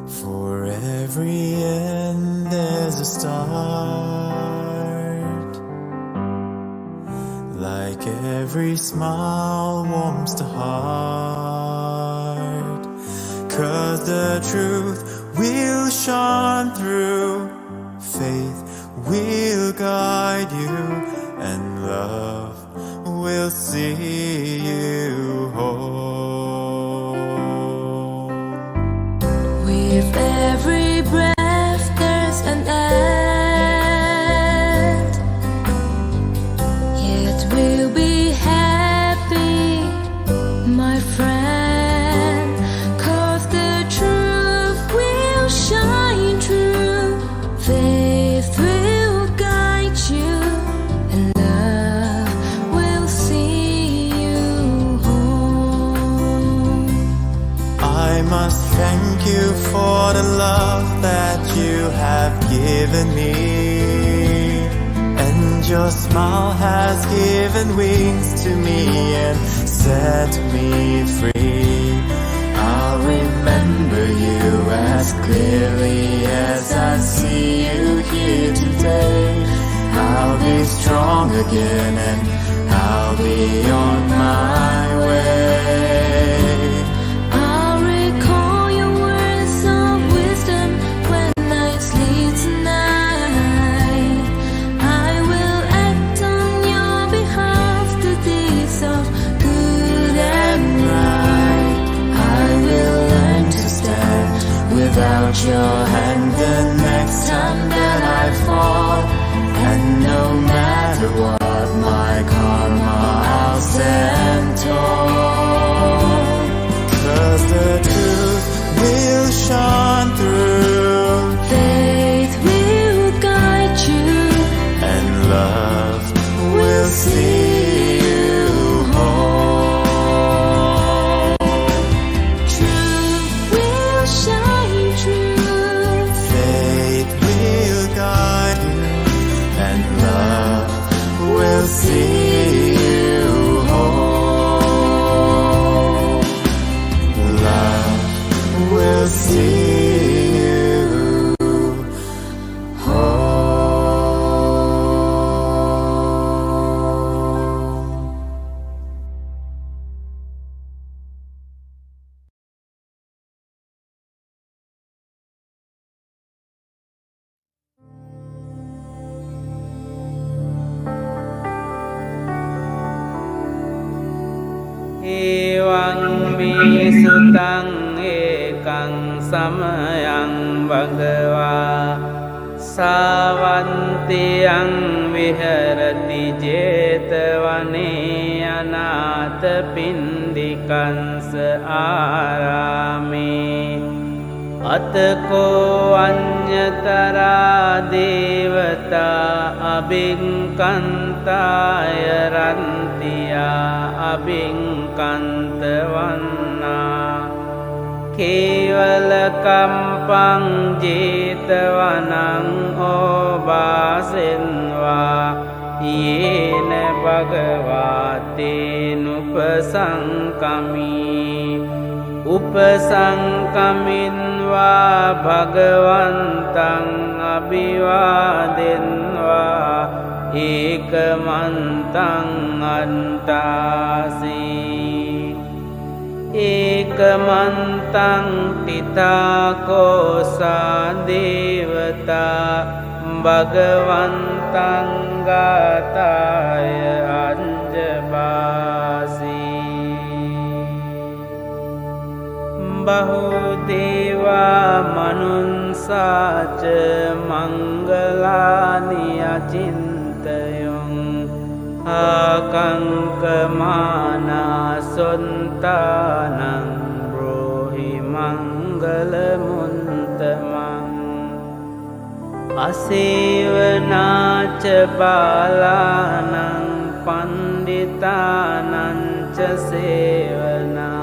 For every end there's a start. Like every smile warms the heart. 'Cause the truth will shine through. Faith will guide you, and love will see you home. With every breath there's an end, yet we'll be happy, my friend, 'cause the truth will shine through. Faith will guide you, and love will see you home. I must thank you for the love that you have given me, and your smile has given wings to me and set me free. I'll remember you as clearly as I see you here today. I'll be strong again and I'll be on my way. I'll recall your words of wisdom when I sleep tonight. I will act on your behalf, the deeds of good and right. I will learn to stand without your hand the next time that I fall. And no matter what my karma, I'll stand tall. 'Cause the truth will shine through. Faith will guide you, And love will see you home. truth will shine through. Faith will guide you, and love will see you home. Love will see you home. Evaං me sutaṃ ekaṃ samayaṃ bhagavā Sāvantiyaṃ viharati jetavane anātapindikaṃ ārāme Atako aññatara devata abhiṅkantaya rantiya abhiṅkantavanna kevalakampaṃ jetavanaṃ obāsenvā yena bhagavātenupasaṅkamī Upasaṅkaminvā bhagavaṅtaṃ abhivādenvā ekamantaṃ antāsi ekamantaṃ titākosā devata bhagavaṅtaṃ gātāya anjabāsi Bahudeva manunsāca mangalāni acintayuṃ akankamānā sontānaṃ brohi mangalamuntamaṃ asevanāca bālānaṃ panditānaṃ ca sevanā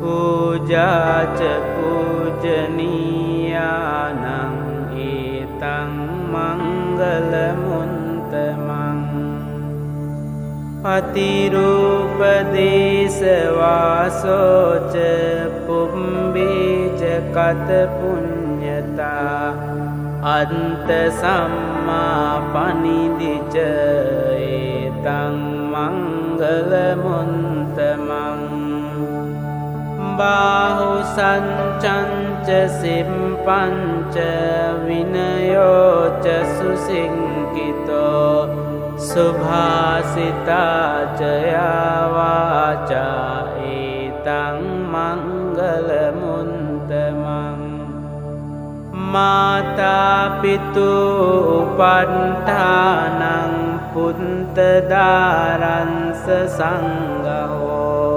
Pujāca pujanīyānaṃ etaṃ mangalamuntamaṃ Patirūpadesa vāsoca pumbīca කත පුඤ්ඤතා අන්ත සම්මා පනිදිච ඒතං මංගල මුන්තමං බාහු සංචංච සිම්පංච විනයෝච සුසිංකිතෝ සුභාසිතාච යාවාචා ඒතං මංගල මුන්තමං මාතා පිතු උපට්ඨානං පුන්තදාරංස සංඝෝ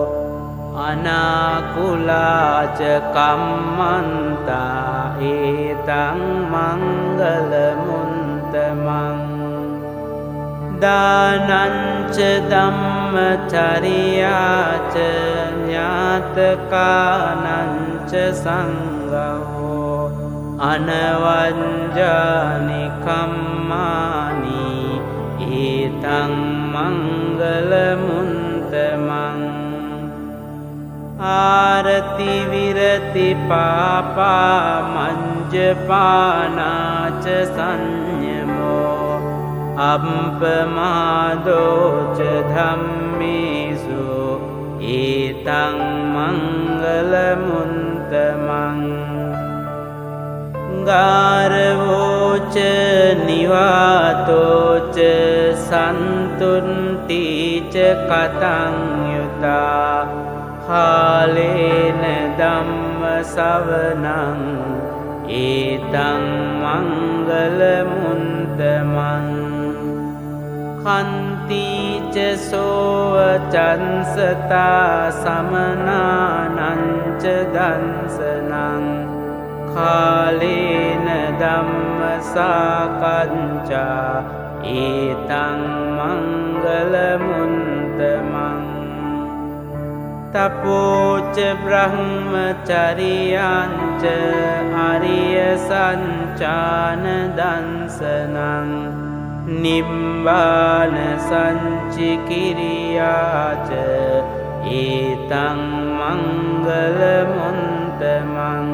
අනාකුලාච කම්මන්තා ඒතං මංගල මුන්තමං දානංච ධම්මචරියාච ඥාතකානංච සංඝෝ අනවංජානි කම්මානි ඒතං මංගල මුන්තමං ආරති විරති පාපා මංජපානාච සංයමෝ අප්පමාදෝච ධම්මේසු ඒතං මංගල මුන්තමං ගාරවෝච නිවාතෝච සන්තුන්තිච කතං යුතා කාලේන ධම්ම සවනං ඒතං මංගල මුන්තමං කන්තිච සෝව චන්සතා සමනානංච දන්සනං කාලේන ධම්ම සාකච්ඡා ඒතං මංගල මුන්තමං තපෝච බ්‍රහ්මචරියංච අරිය සංචාන දන්සනං නිබ්බාන සංචිකිරියාච ඒතං මංගල මුන්තමං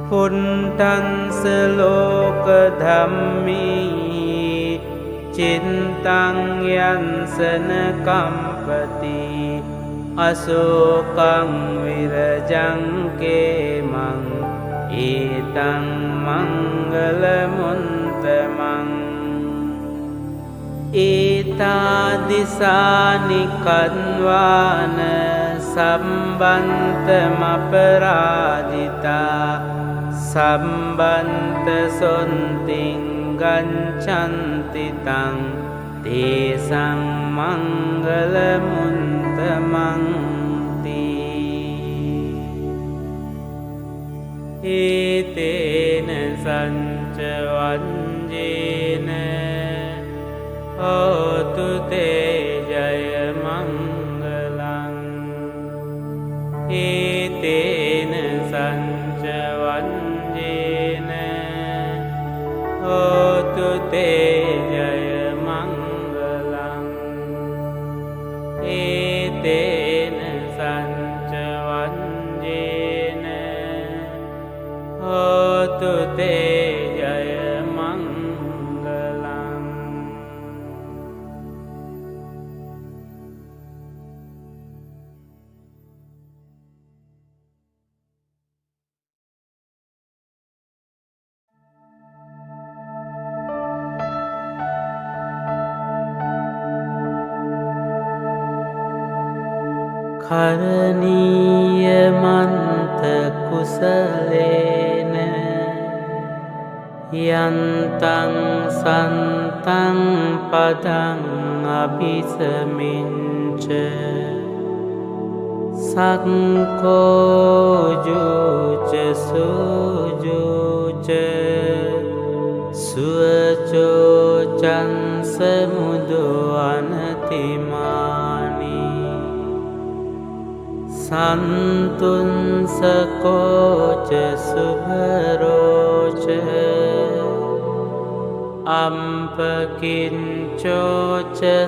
පුන්තංස ලෝක ධම්මී චින්තං යන්සන කම්පති අසෝකං විරජං කේමං ඒතං මංගල මුන්තමං ඒතාදිසානි කන්වාන සම්බන්තමපරාදිතා සම්බන්ත සොන්තිං ගච්ඡන්ති තං තේසං මංගල මුන්තමං ඒතේන සංච වංජේන හෝතු තේ ජය මංගලං ඒතේන සංච වංජේන හෝතු තේ ජය මංගලං ඒතේන සංච වංජේන හෝතු තේ ජය මංගලං කරණීයමන්ත කුසලේන යන්තං සන්තං පදං අபிසමින්ච සක්කෝජුච සුජුච සුවචෝචං සමුදු අනතිමානි සන්තුන්සකෝච සුභරෝච අම්පකින්චෝච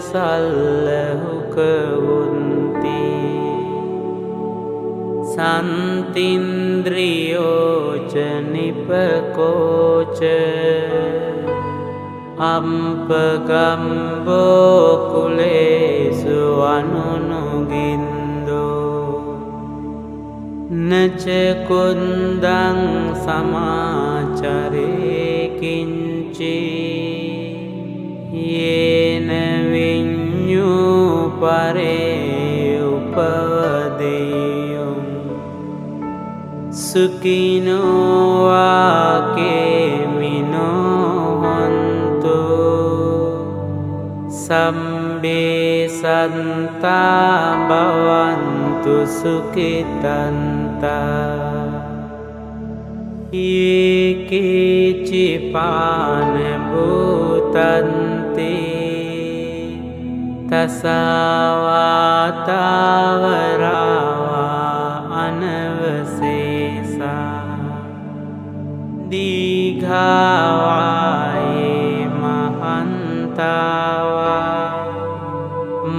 සල්ලහුකවුන්ති සන්තින්ද්‍රියෝච නිපකෝච අම්පගම්බෝ කුලේසු අනුනුගින්දෝ නචකුන්දං සමාචරේ කිංචි යේන විඤ්ඤූ පරේ උපදේයං සුඛිනෝ වාකේමිනෝ හොන්තු සම්බේ සන්තා භවන්තු සුඛිතන්තා ඒකේචි පාන භූතන්ති තසවාතාවරාවා අනවසේසා දීඝාවායේ මහන්තාවා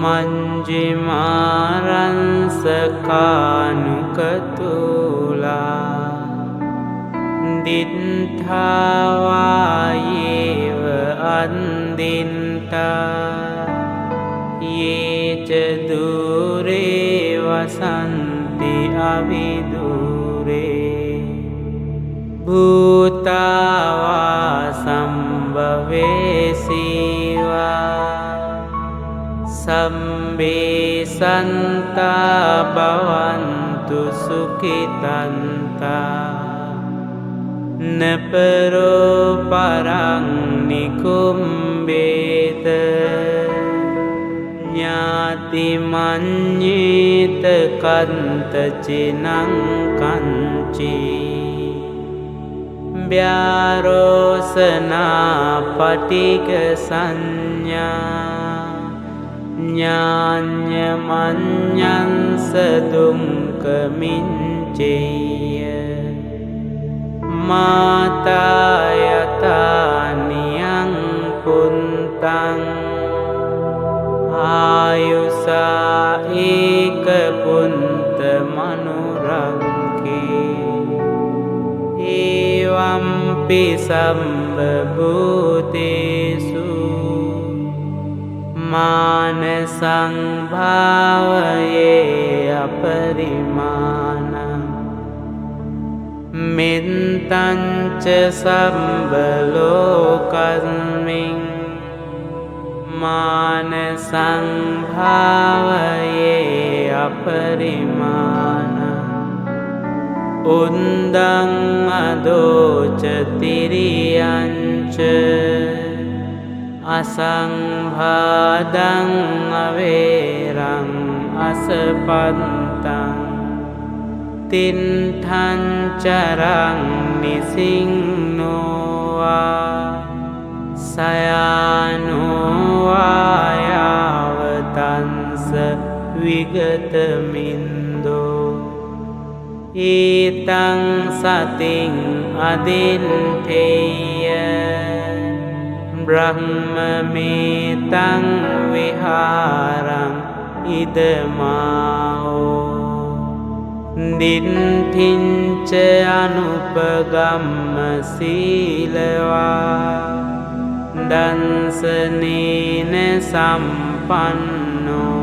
මංජිමාරංසකානුකතුලා දිත්ථාවායේව අන්දින්තා යේච දුරේ වසන්ති අවිදුරේ භූතාවා සම්භවේසීවා සම්බේ සන්තා භවන්තු සුඛිතන්තා නපරෝ පරං නිකුම්බේත ඥාති මඤ්ඤේත කන්ත චිනං කංචි ව්‍යාරෝසනා පටික සංඥා ඥාඤ්ඤ මඤ්ඤංස දුක්ඛ මිච්ඡේය මාතා යතානියං පුන්තං ආයුසා ඒක පුන්ත මනුරංකේ ඒවම්පි සම්බ භූතේසු මාන සංභාවයේ අපරිමාණං මෙත්තංච සම්බ ලෝකස්මින් මාන සංභාවයේ අපරිමාණං උන්දං අදෝච තිරියංච අසංභාදං අවේරං අසපත්තං තින්ඨං චරං නිසින්නෝවා සයානෝවායාවතන්ස විගතමින්දෝ ඊතං සතින් අදින්ඨේය බ්‍රහ්මමේතං විහාරං ඉදමාෝ දින්ඨින්ච අනුපගම්ම සීලවා දන්සනේන සම්පන්නෝ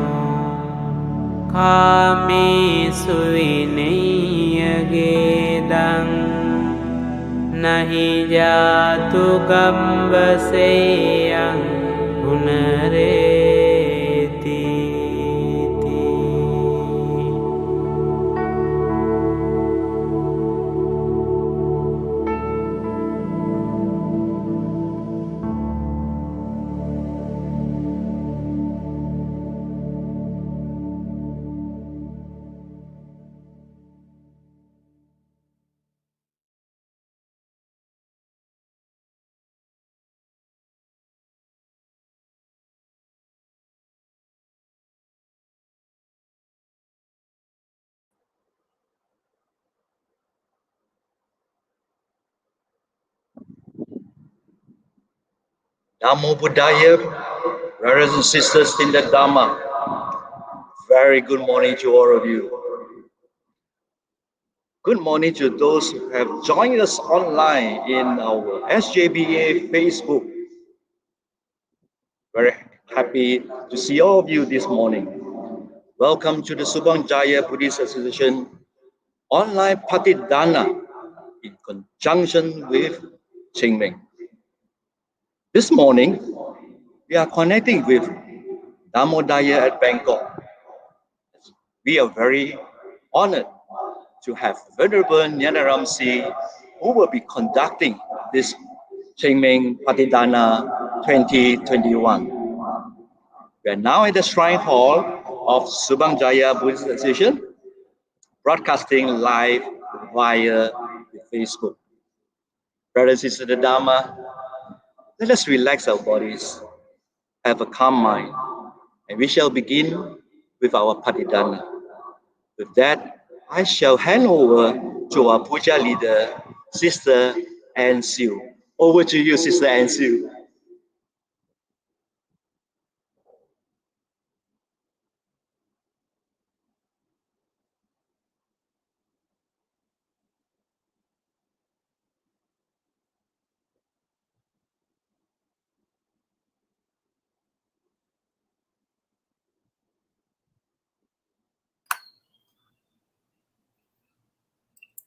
කාමේසු විනය්‍යගේදං නහි ජාතු ගම්බසේයං පුනරේති Namo Buddhaya, brothers and sisters in the Dhamma. Very good morning to all of you. Good morning to those who have joined us online in our SJBA Facebook. Very happy to see all of you this morning. Welcome to the Subang Jaya Buddhist Association online Pattidana in conjunction with Qing Ming. This morning, we are connecting with Dhammodaya at Bangkok. We are very honored to have Venerable Nyanaramsi, who will be conducting this Qing Ming Pattidana 2021. We are now at the Shrine Hall of Subang Jaya Buddhist Association, broadcasting live via Facebook. Brothers and sisters of the Dharma, let us relax our bodies, have a calm mind, and we shall begin with our Pattidana. With that, I shall hand over to our puja leader, Sister Anne Siu. Over to you, Sister Anne Siu.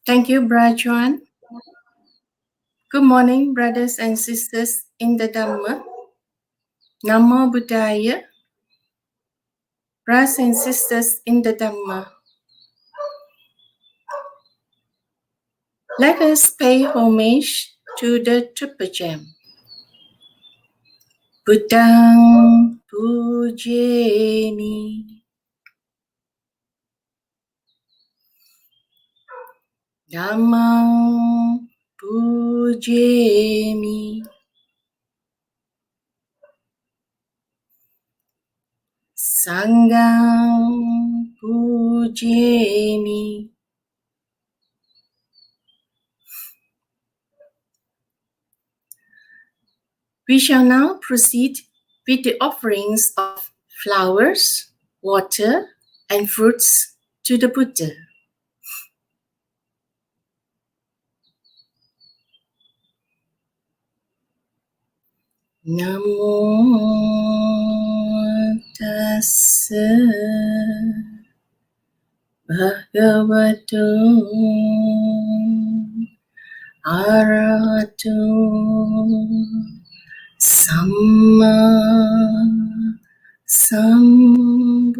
Thank you, Brajuan. Good morning, brothers and sisters in the Dhamma. Namo Buddhaya. Brothers and sisters in the Dhamma. Let us pay homage to the Triple Gem. Buddhang Pujemi. Dhammang Pujemi. Sanghang Pujemi. We shall now proceed with the offerings of flowers, water, and fruits to the Buddha. Namo tassa bhagavato arahato samma sambuddhassa.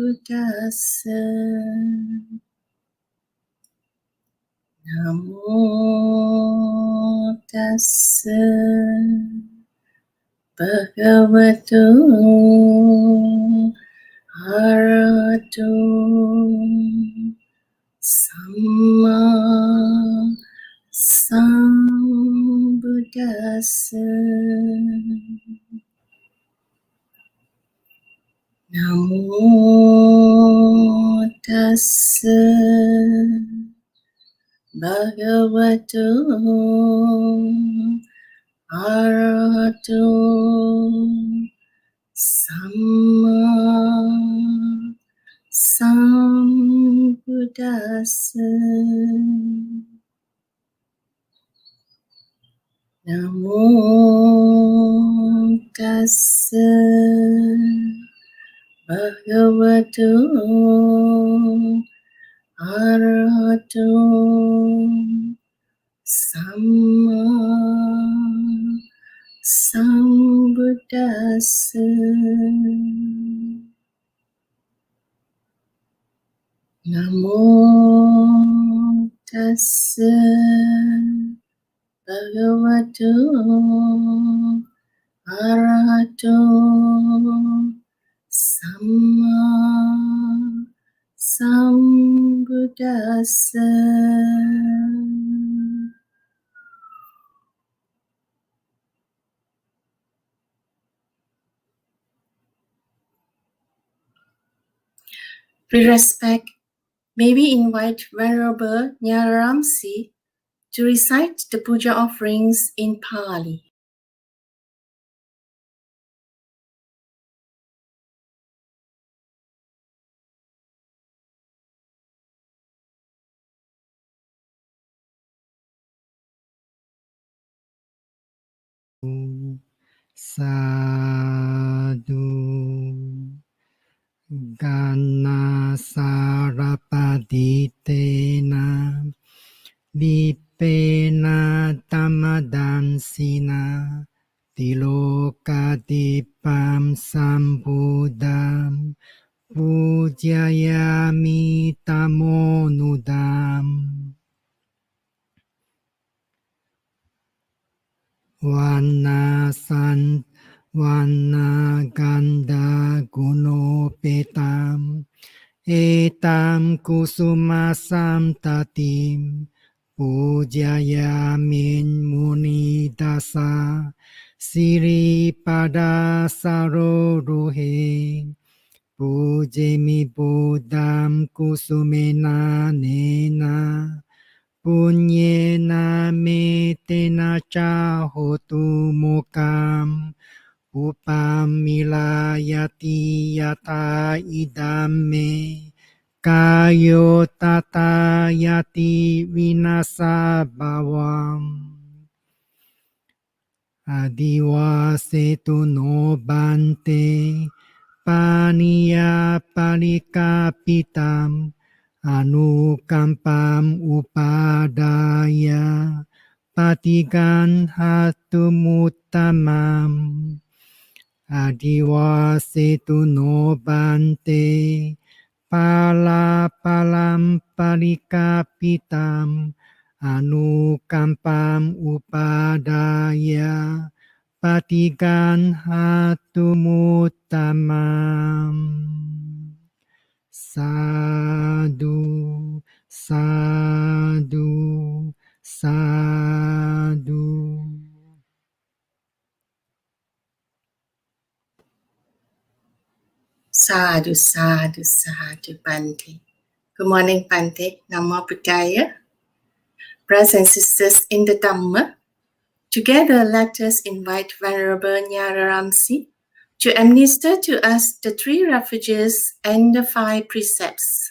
Namo tassa bhagavato arahato samma sambuddhassa. Namo tassa bhagavato arahato samma sambuddhassa. Namo tassa bhagavato arahato samma sambuddhassa. Namo tassa bhagavato arahato samma sambuddhassa. With respect, may we invite Venerable Nyanaramsi to recite the puja offerings in Pali. Sadhu Gana Sarapaditena Vipena Tamadansina Tilokadipam Sambudam Pujayami Tamonudam Vanasan Vana Ganda Gunopetam Etam Kusumasam Tatim Pujayamin Muni Dasa Siri Pada Saroruhe Pujemi Buddham Kusumena Nena Punyena me tena cha hotu mukam upamilayati yata idame kayo tata yati vinasa bhavam adiwasetu no bante paniya palikapitam anukampam upadaya patigan hatumutamam adiwasetu no bante palapalam palikapitam anukampam upadaya patigan hatumutamam Sadhu, sadhu, sadhu. Sadhu, sadhu, sadhu, Bante. Good morning, Bante. Namo Buddhaya. Brothers and sisters in the Dhamma, together let us invite Venerable Nyanaramsi to administer to us the 3 refuges and the 5 precepts.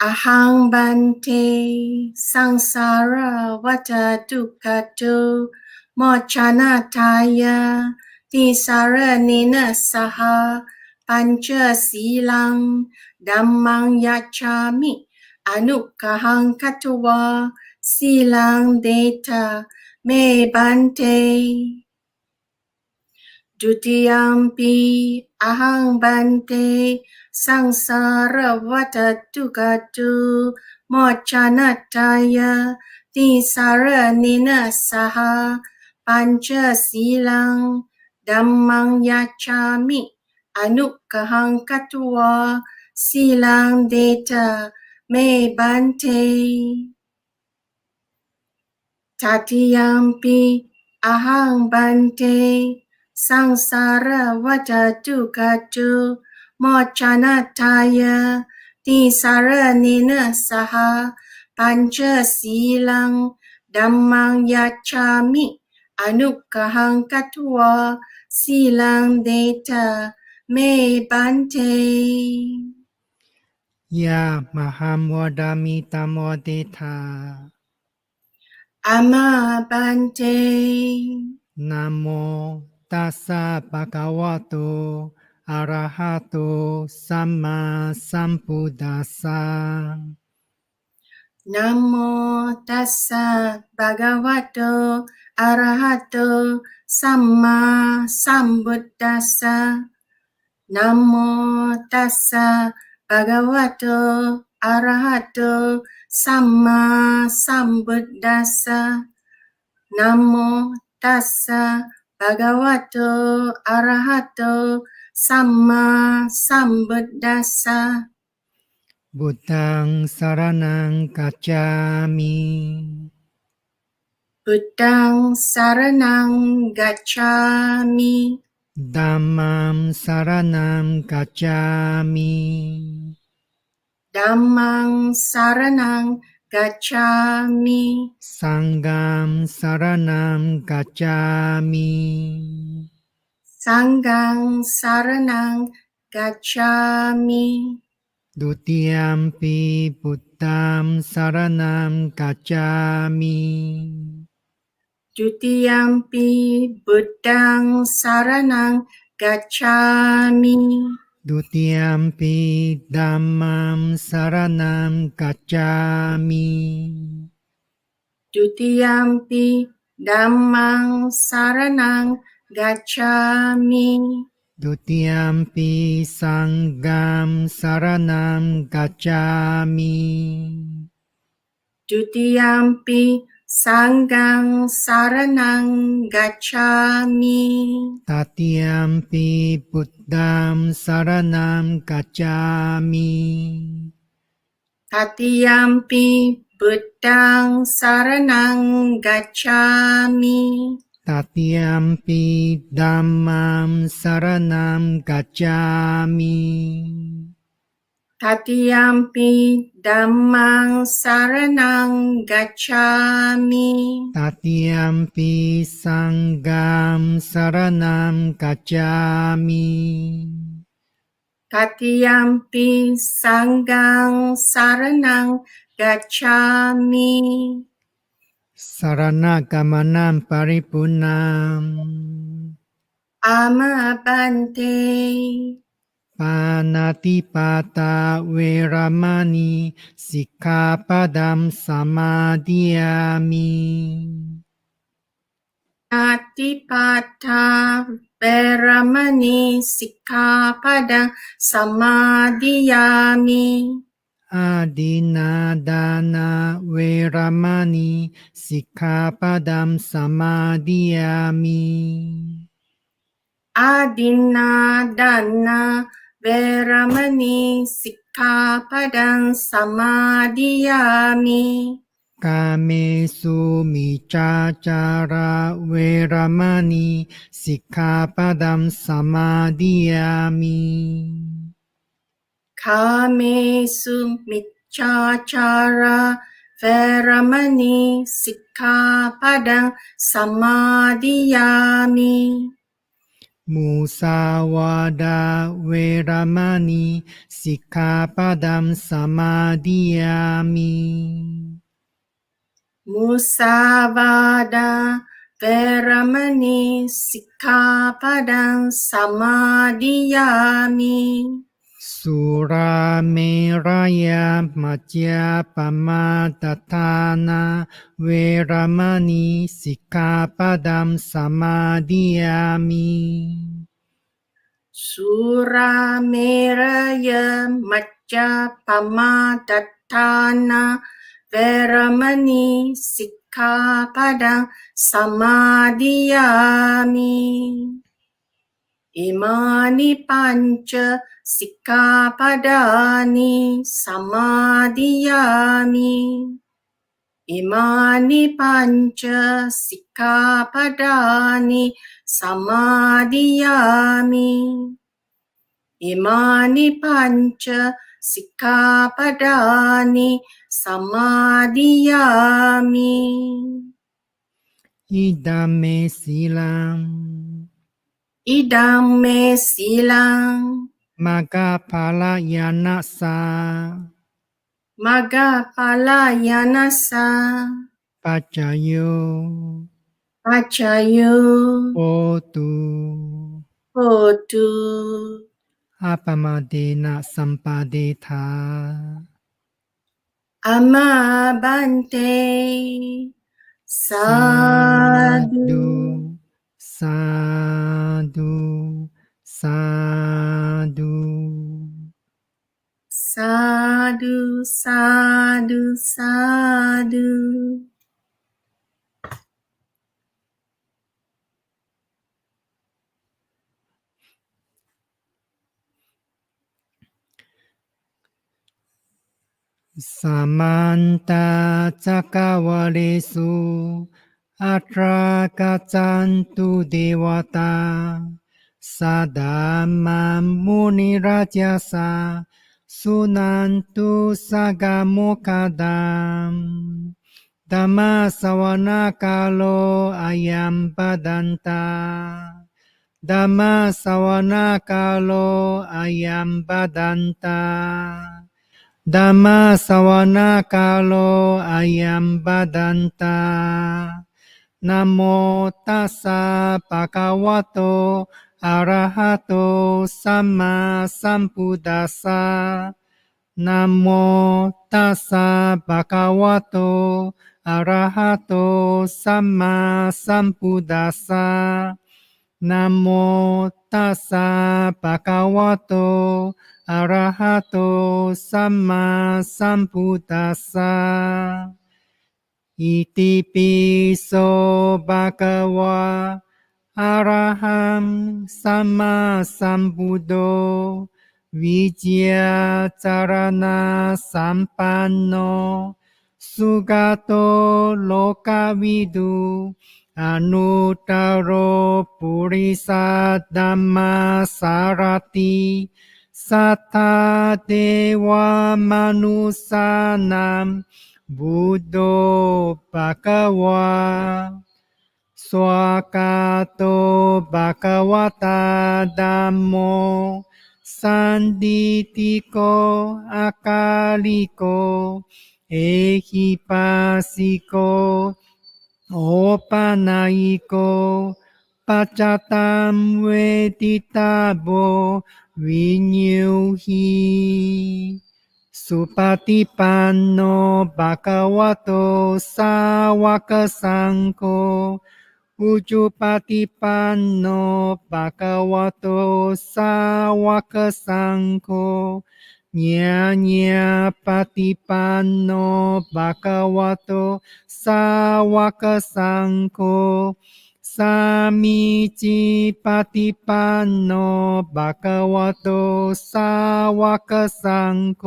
Ahang Bante Sangsara Vata Dukkhato Mochanataya Tisara Nina Saha Pancha Silang Dhammang Yachami Anukahang Katawa Silang Deta Me Bante Dutiyampi ahang bante sangsara vatatu mochanataya tisara nina saha pancha silang dhammang yachami anukahang katwa silang deta me bante Tatiyampi ahang bante sangsara vatatu katu mochanataya tisara nina saha pancha silang dhammang yachami anukahang katwa silang deta me bante. Ya maham wadami tamodeta. Ama bante. Namo tassa bhagavato arahato samma sambuddhassa. Namo tassa bhagavato arahato samma sambuddhassa. Namo tassa bhagavato arahato samma sambuddhassa. Namo tassa bhagavato arahato samma sambuddhassa. Buddhang saranang gacchami. Buddhang saranang gacchami. Dhammam saranam gacchami. Dhammang saranang gacchami. Sangham saranam gacchami. Sanghang saranang gacchami. Dutiyampi buddham saranam gacchami. Dutiyampi Buddhang Saranang Gacchami. Dutiyampi Dhammam Saranam Gacchami. Dutiyampi Dhammang Saranang Gacchami. Dutiyampi Sangham Saranam Gacchami. Dutiyampi Sanghang Saranang Gacchami. Tatiyampi Buddham Saranam Gacchami. Tatiyampi Buddhang Saranang Gacchami. Tatiyampi Dhammam Saranam Gacchami. Tatiyampi Dhammang Saranang Gacchami. Tatiyampi Sangham Saranam Gacchami. Tatiyampi Sanghang Saranang Gacchami. Sarana-gamanam paripunam. Amabante. Panatipata Veramani Sikkhapadam Samadhiyami. Atipata Veramani Sikkhapadang Samadhiyami. Adinadana Veramani Sikkhapadam Samadhiyami. Adinadana Veramani Sikkhapadang Samadhiyami. Kamesu Miccācara Veramani Sikkhapadam Samadhiyami. Kamesu Miccācara Veramani Sikkhapadang Samadhiyami. Musawada Veramani Sikkhapadam Samadhiyami. Musavada Veramani Sikkhapadang Samadhiyami. Surameraya Majjapamadatthana Veramani Sikkhapadam Samadhiyami. Surameraya Majjapamadatthana Veramani Sikkhapadang Samadhiyami. Imani panca Sikkhapadani Samadhiyami. Imani panca Sikkhapadani Samadhiyami. Imani panca Sikkhapadani Samadhiyami. Idame silam. Idam me silang. Maggaphalayanasa. Maggaphalayanasa. Pacayo. Pacayo. Otu. Hotu. Apamadena sampadetha. Amabante. Sadhu. Sadhu. Sadhu. Sadhu, sadhu, sadhu. Samanta Cakkavalesu Atra Gaccantu Devata Sadhamam Munirajasa Sunantu Sagamokadam Dhamma Savanakalo Ayam Badanta Dhamma Savanakalo Ayam Badanta Dhamma Savanakalo Ayam Badanta นะโมตัสสะภะคะวะโตอะระหะโตสัมมาสัมพุทธัสสะนะโมตัสสะภะคะวะโตอะระหะโตสัมมาสัมพุทธัสสะนะโมตัสสะภะคะวะโตอะระหะโตสัมมาสัมพุทธัสสะอิติปิโสภะคะวะอะระหังสัมมาสัมพุทโธวิจยาจารณะสัมปันโนสุขโตโลกวิดูอนุตตโรปุริสัตธัมมาสารติสัทธาเทวมนุสสานังบุตโตภะคะวะสวากาโตภะคะวะตาธัมโมสันติติโกอาคาลิโกเอหิปัสสิโกโอปานายิโกปัจจตัมเวทิตาโบวิญญูหิสุปฏิปันโนภะคะวะโตสาวกสังโฆอุจุปฏิปันโนภะคะวะโตสาวกสังโฆญาญาปฏิปันโนภะคะวะโตสาวกสังโฆสามิจิปฏิปันโนภะคะวะโตสาวกสังโฆ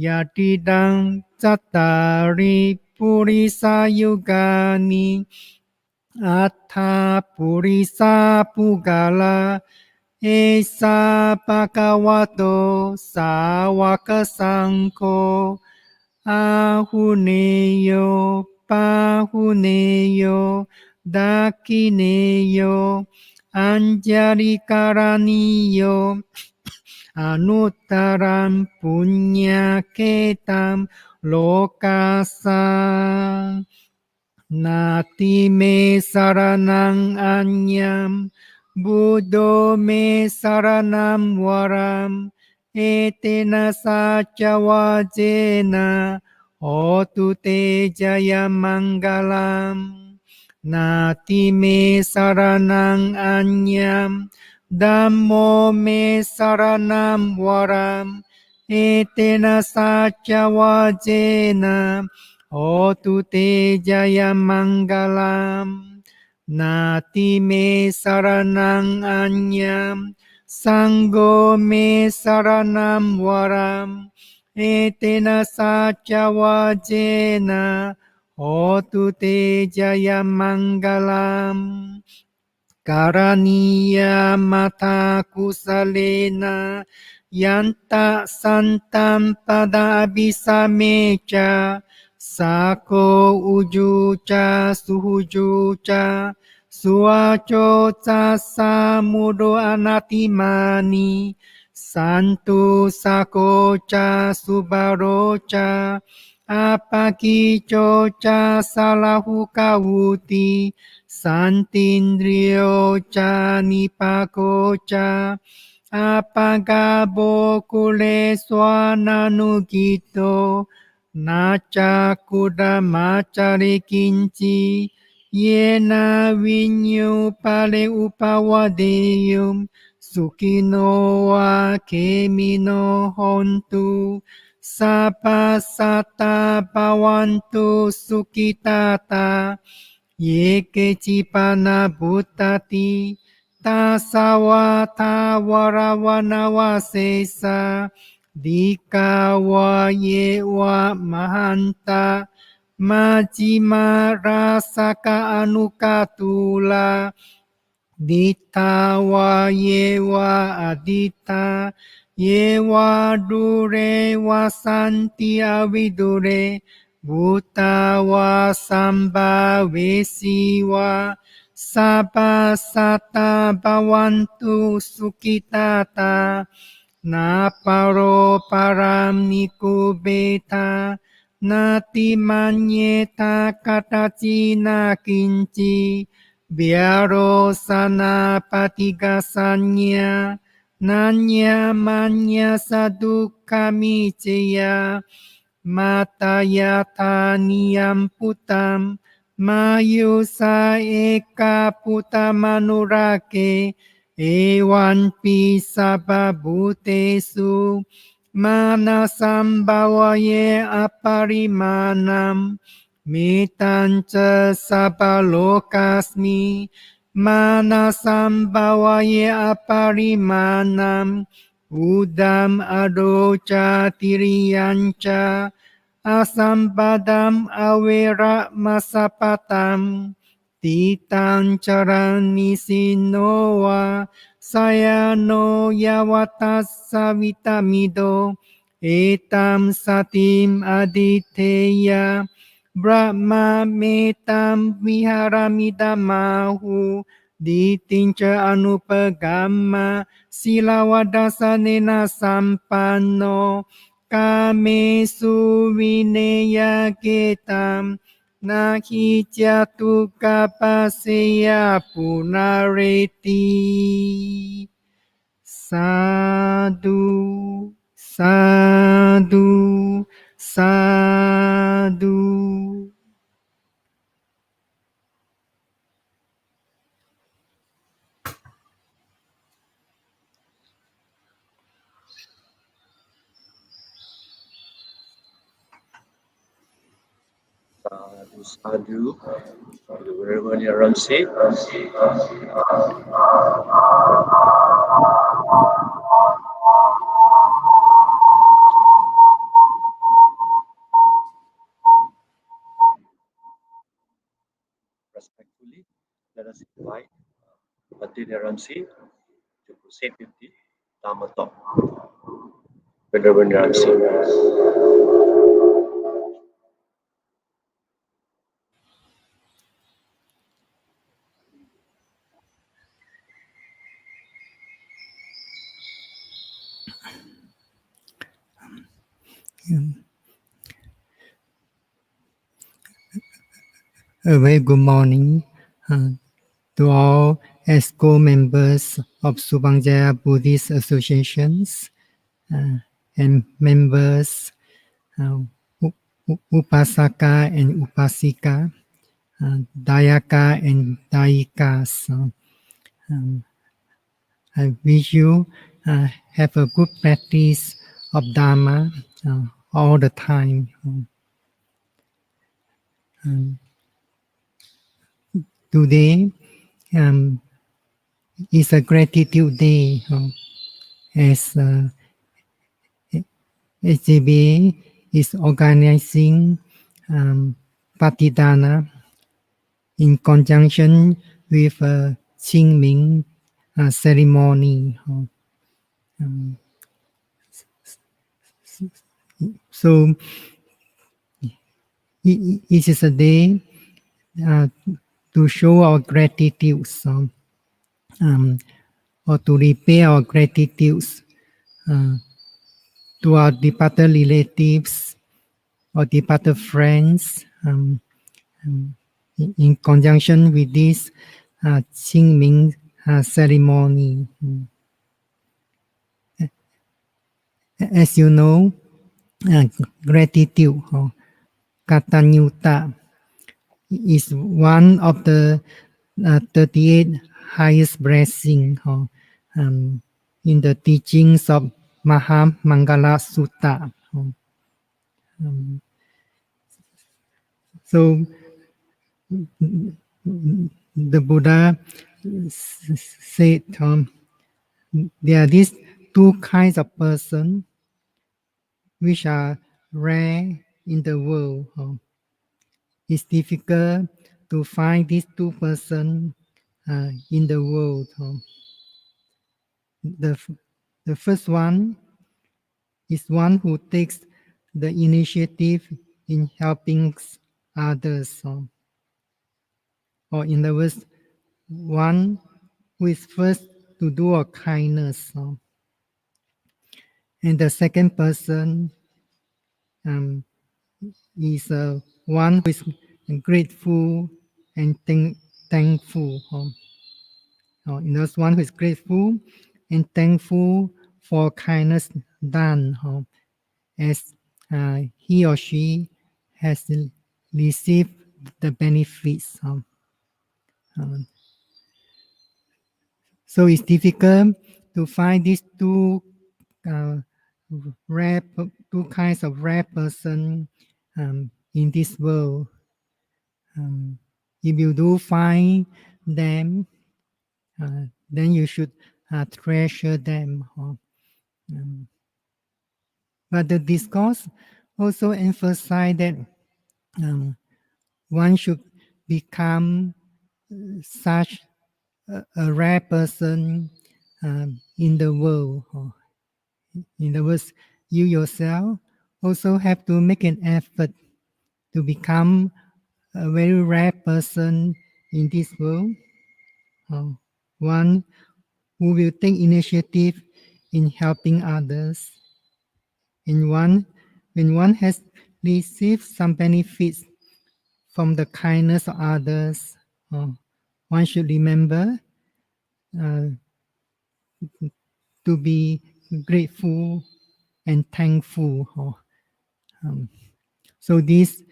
ยะติดังจัตตาริปุริสายุกานิอัตถาปุริสาปุกาลาเอสาภะคะวะโตสาวกสังโฆอาหุเนโยปาหุเนโยดักขิเนโยอัญจาริการณิโยอนุตตรัมปุญญาเกตัมโลกัสสะนาติเมสรณังอัญญัมบุตโตเมสรณัมวรัมเอเตนะสัจวะเจนะโหตุเตจยมังกลัมนาติเมสรณังอัญญัมธัมโมเมสรณัมวรัมเอเตนะสัจวะเจนะโหตุเตจยมังกลัมนาติเมสรณังอัญญัมสังโฆเมสรณัมวรัมเอเตนะสัจวะเจนะโหตุเตจยมังกลัมการณียมัทากุสเลนะยันตะสันตัมปดาบิสเมจาสาโคอุจูจาสุหุจูจาสุวาโจจาสามุโดอนาติมานีสันตุสาโคจาสุบาโรจาอาปากิโจจาสาลาหุกาวุติสันตินเรีโอจานิปาโกจาอาปากาโบกุเลสวานานุกิโตนาจักขุดามาจาริกินจิเยนาวิญญูปะเลอุปวะเดยุมสุขิโนวะเคมิโนหนตุสัพพสัตตาภวันตุสุขิตาตาเยเกจิปานาบุตตติตาสาวาทาวราวานาวาเสสะดิกาวะเยวะมหันตามาจิมาราสกะอนุกาตุลาดิตาวะเยวะอดิตาเยวะดุเรวะสันติอวิดุเรบุตาวะสัมบาเวสีวะสัพพสัตตาภวันตุสุขิตาตานาปโรปารามนิกุเบตา นาติมันเยตากาตาจีนากินจีเบียโรสนาปฏิกาสัญญานัญญามัญญาสดุกามิเจยามาตายาธานิยัมพุตัมมายุสาเอกาพุตามานุราเกเอวันปิสัพพุเตสุมานาสัมบาวเยอปริมาณัมมิตัญจสัพพโลกัสมิมานาสัมบาวเยอปริมาณัมอุดัมอโดจาติริยัญจาอาสัมปดัมอเวระมัสสปตัมติตังจารานิสิโนวาสยโนยาวัตัสสวิตามิโดเอตัมสติมอดิเทยาบระมาเมตัมวิหารามิดามาหูดิตินจอนุปกัมมาศิลาวดัสเนนะสัมปันโนกาเมสุวิเนยเกตัมนาคิจตุกาปัสสยาปุนาเรติสาธุสาธุสาธุ Sadhu, Venerable Nyanaramsi. Respectfully, let us invite Pattidana Nyanaramsi to proceed with the Dhamma talk. Venerable Nyanaramsi. A very good morning to all ESCO members of Subangjaya Buddhist Associations and members, Upasaka and Upasika, Dayaka and Dayikas. I wish you have a good practice of Dharma all the time. Today is a gratitude day as SJB is organizing Pattidana in conjunction with Qing Ming ceremony. So it is a day to show our gratitude or to repay our gratitude to our departed relatives or departed friends in conjunction with this Qing Ming ceremony. As you know, gratitude, Katanyuta, is one of the 38 highest blessings in the teachings of Mahamangala Sutta. So the Buddha said there are these two kinds of person which are rare in the world. It's difficult to find these two persons in the world. The first one is one who takes the initiative in helping others. Or in other words, one who is first to do a kindness. And the second person is one who is grateful and thankful. In other words, one who is grateful and thankful for kindness done, as he or she has received the benefits. So it's difficult to find these two kinds of rare person in this world. If you do find them, then you should treasure them. But the discourse also emphasized that one should become such a rare person in the world. In other words, you yourself also have to make an effort to become a very rare person in this world. One who will take initiative in helping others. And when one has received some benefits from the kindness of others, one should remember to be grateful and thankful. So this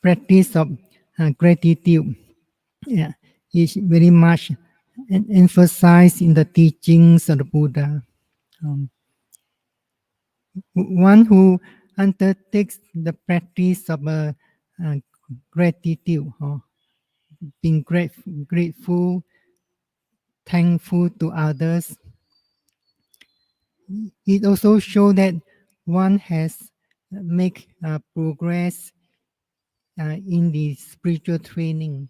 practice of gratitude is very much emphasized in the teachings of the Buddha. One who undertakes the practice of gratitude, being grateful, thankful to others, it also shows that one has made progress in the spiritual training.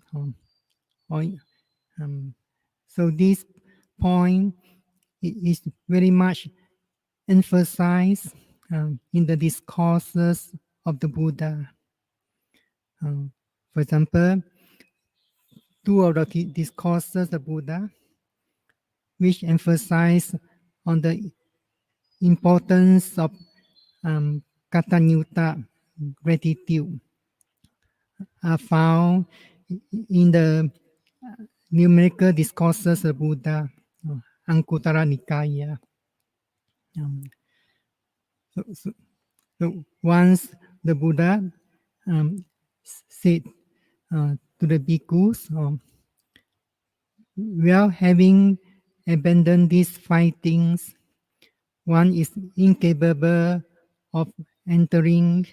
So this point is very much emphasized in the discourses of the Buddha. For example, two of the discourses of the Buddha, which emphasize on the importance of Katanyuta, gratitude, are found in the numerical discourses of Buddha, Anguttara Nikaya. So once the Buddha said to the bhikkhus, well, having abandoned these five things, one is incapable of entering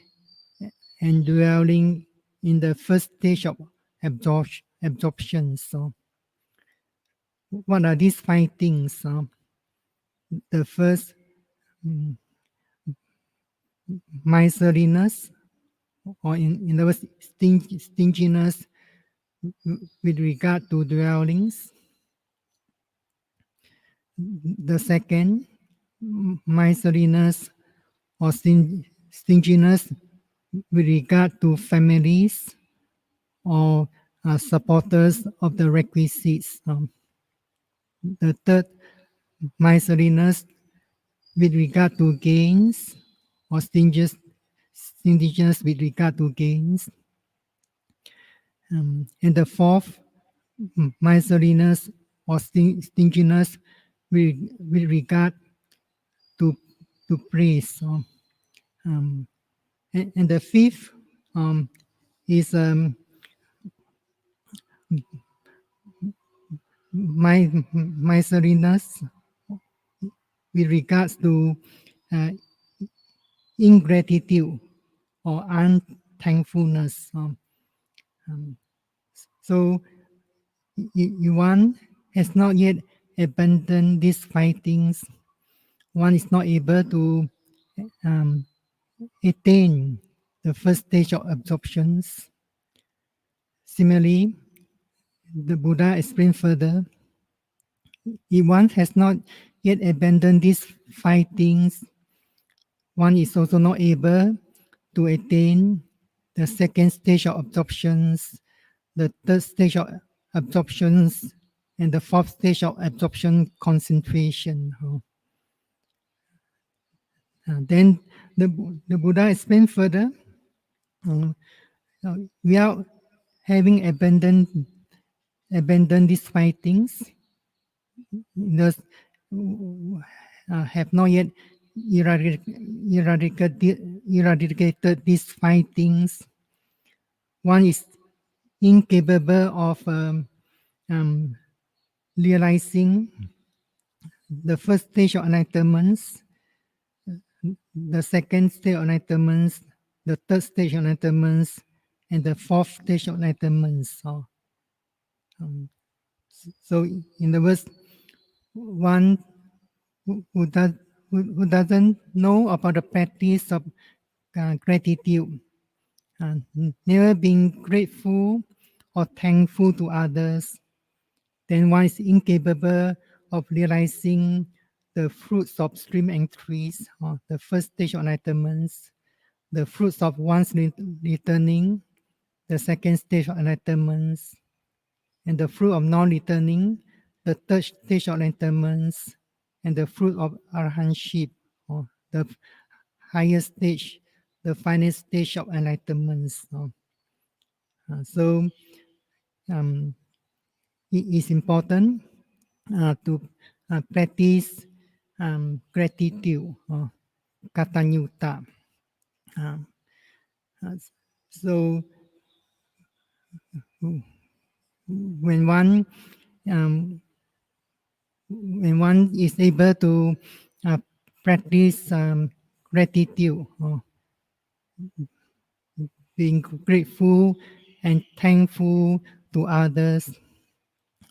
and dwelling in the first stage of absorption. So, what are these five things? The first, miserliness, or in other words, stinginess with regard to dwellings. The second, miserliness or stinginess with regard to families or supporters of the requisites. The third, miserliness with regard to gains or stinginess with regard to gains. And the fourth, miserliness or stinginess with regard to praise. And the fifth is miserliness with regards to ingratitude or unthankfulness. So one has not yet abandoned these five things. One is not able to attain the first stage of absorptions. Similarly, the Buddha explained further, if one has not yet abandoned these five things, one is also not able to attain the second stage of absorptions, the third stage of absorptions, and the fourth stage of absorption concentration. Then the Buddha explained further, without having abandoned these five things, thus have not yet eradicated these five things. One is incapable of realizing the first stage of enlightenment, the second stage of enlightenment, the third stage of enlightenment, and the fourth stage of enlightenment. So in other words, one who doesn't know about the practice of gratitude, never being grateful or thankful to others, then one is incapable of realizing the fruits of stream entries, or the first stage of enlightenment, the fruits of one's returning, the second stage of enlightenment, and the fruit of non-returning, the third stage of enlightenment, and the fruit of arahantship, or the highest stage, the final stage of enlightenment. So it is important to practice gratitude, katanyuta. So when one is able to practice gratitude, being grateful and thankful to others,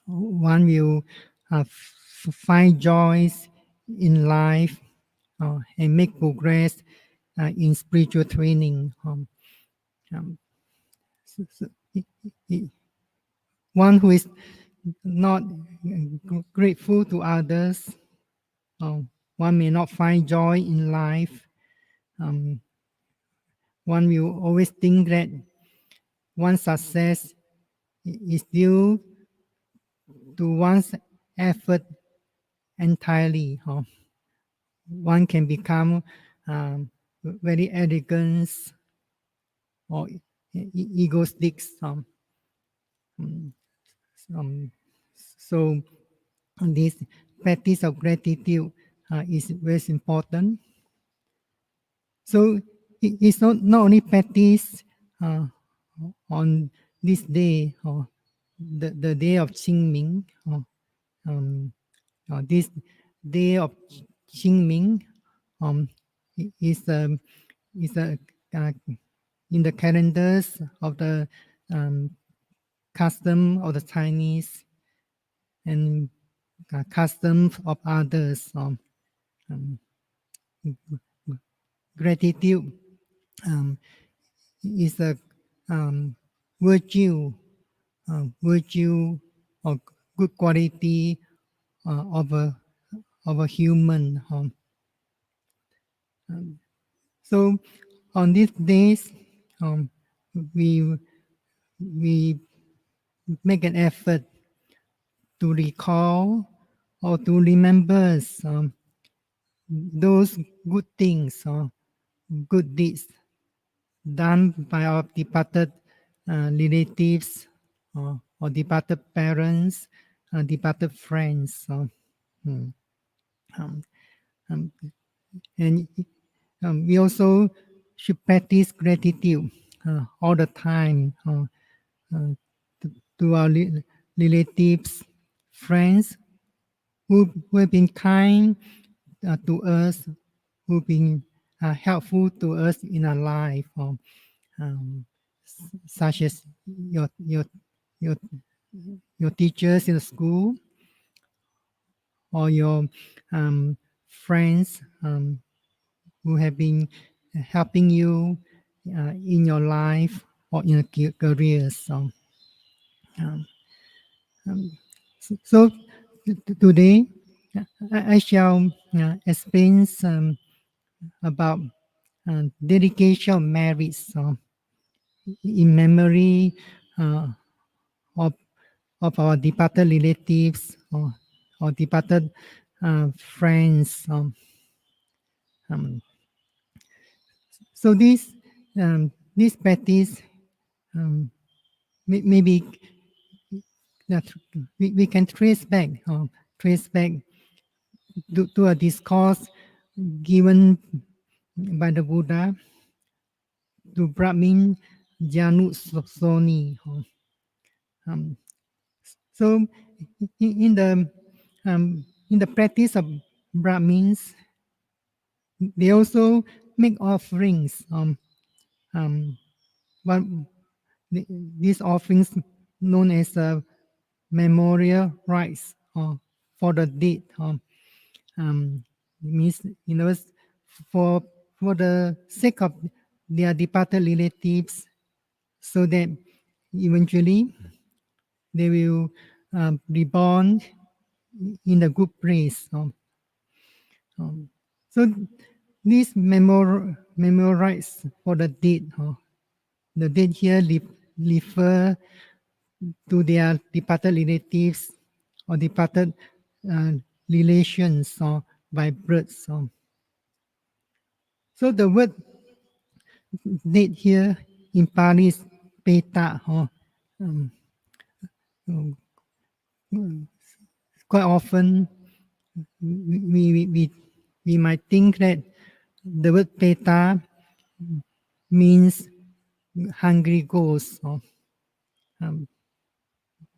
one will find joys in life and make progress in spiritual training. One who is not grateful to others, one may not find joy in life. One will always think that one's success is due to one's effort entirely. One can become very arrogant or egoistic. So this practice of gratitude is very important. So it's not only practice on this day, or the day of Qing Ming, this day of Qing Ming is in the calendars of the custom of the Chinese and customs of others. Gratitude is a virtue or good quality of a human. So on these days, we make an effort to recall or to remember those good things or good deeds done by our departed relatives or departed parents, departed friends. And we also should practice gratitude all the time to our relatives, friends who have been kind to us, who've been helpful to us in our life, such as your teachers in the school, or your friends who have been helping you in your life or in your careers. So today I shall explain about dedication of merits in memory of our departed relatives or departed friends. So this this practice maybe that we can trace back to a discourse given by the Buddha to Brahmin Janusoni. So in the practice of Brahmins, they also make offerings. But these offerings known as memorial rites for the dead. Means for the sake of their departed relatives, so that eventually they will reborn in a good place. So these memorial rites for the dead, the dead here refer to their departed relatives or departed relations by birth. So the word dead here in Pali is peta. Quite often we might think that the word peta means hungry ghosts.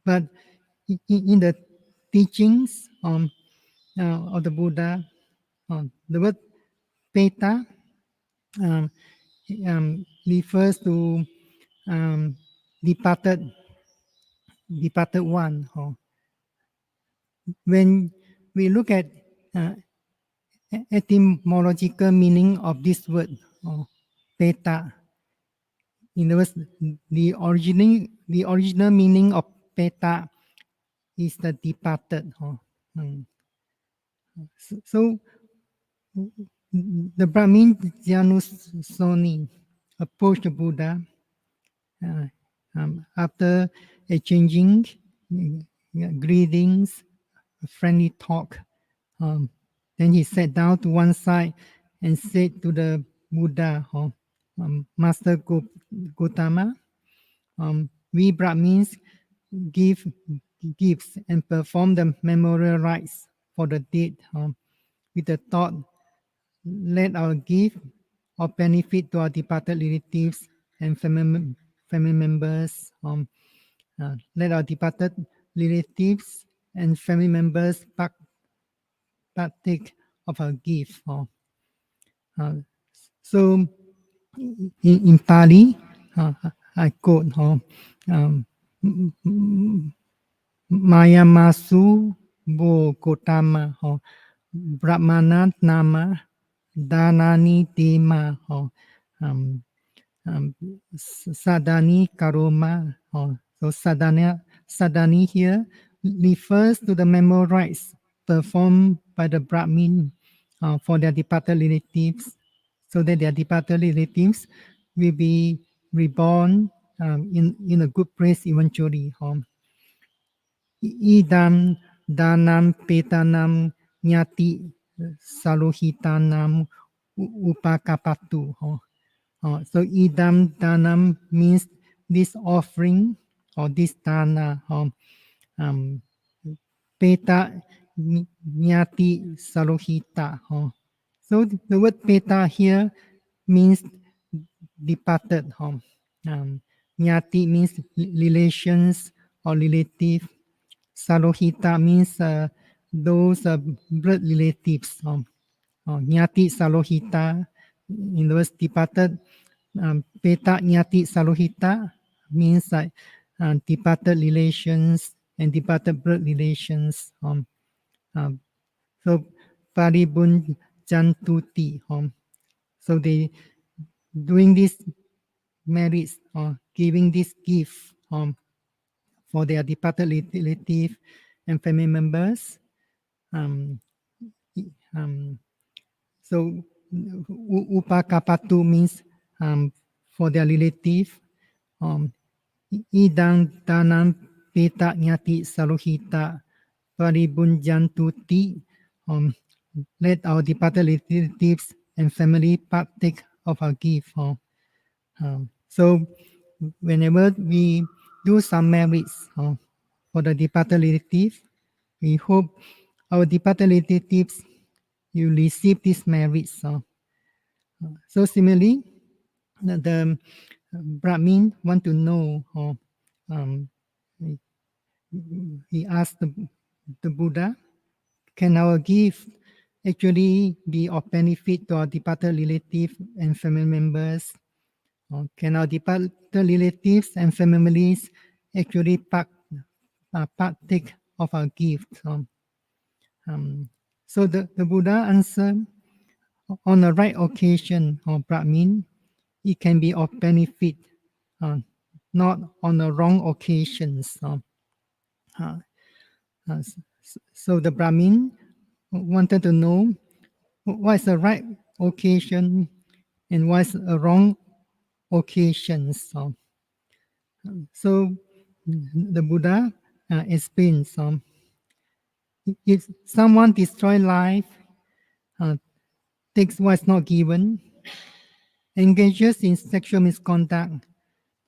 But in the teachings of the Buddha, the word peta refers to departed one. When we look at etymological meaning of this word, peta, in other words, the original meaning of peta is the departed. So the Brahmin Janusoni approached the Buddha after exchanging greetings, friendly talk. Then he sat down to one side and said to the Buddha, Master Gautama, we Brahmins give gifts and perform the memorial rites for the dead with the thought, let our gift of benefit to our departed relatives and family members. Let our departed relatives and family members partake of our gift. So in Pali, I quote, Maya Masu Bo Gotama, Brahmana Nama, Danani Dema, Sadani Karoma. So Sadani here refers to the memorial rites performed by the Brahmin for their departed relatives, so that their departed relatives will be reborn in a good place eventually. Idam danam petanam nyati saluhitanam upakapatu. So idam danam means this offering or this dana. Peta nyati saluhita. So the word peta here means departed. Nyati means relations or relative. Salohita means those blood relatives. Nyati salohita, in the words departed. Peta nyati salohita means departed relations and departed blood relations. So paribun jantuti. So they doing this marriage or giving this gift for their departed relative and family members. So upakapatu means for their relative. Idang tanam peta nyati saluhita paribunjantuti. Let our departed relatives and family partake of our gift. So whenever we do some merits for the departed relatives, we hope our departed relatives will receive these merits. So similarly, the Brahmin want to know, he asked the Buddha, can our gift actually be of benefit to our departed relatives and family members? Can our departed relatives and families actually partake of our gift? So the Buddha answered, on the right occasion, or Brahmin, it can be of benefit, not on the wrong occasions. So the Brahmin wanted to know what is the right occasion and what is a wrong occasion. So the Buddha explains, if someone destroys life, takes what is not given, engages in sexual misconduct,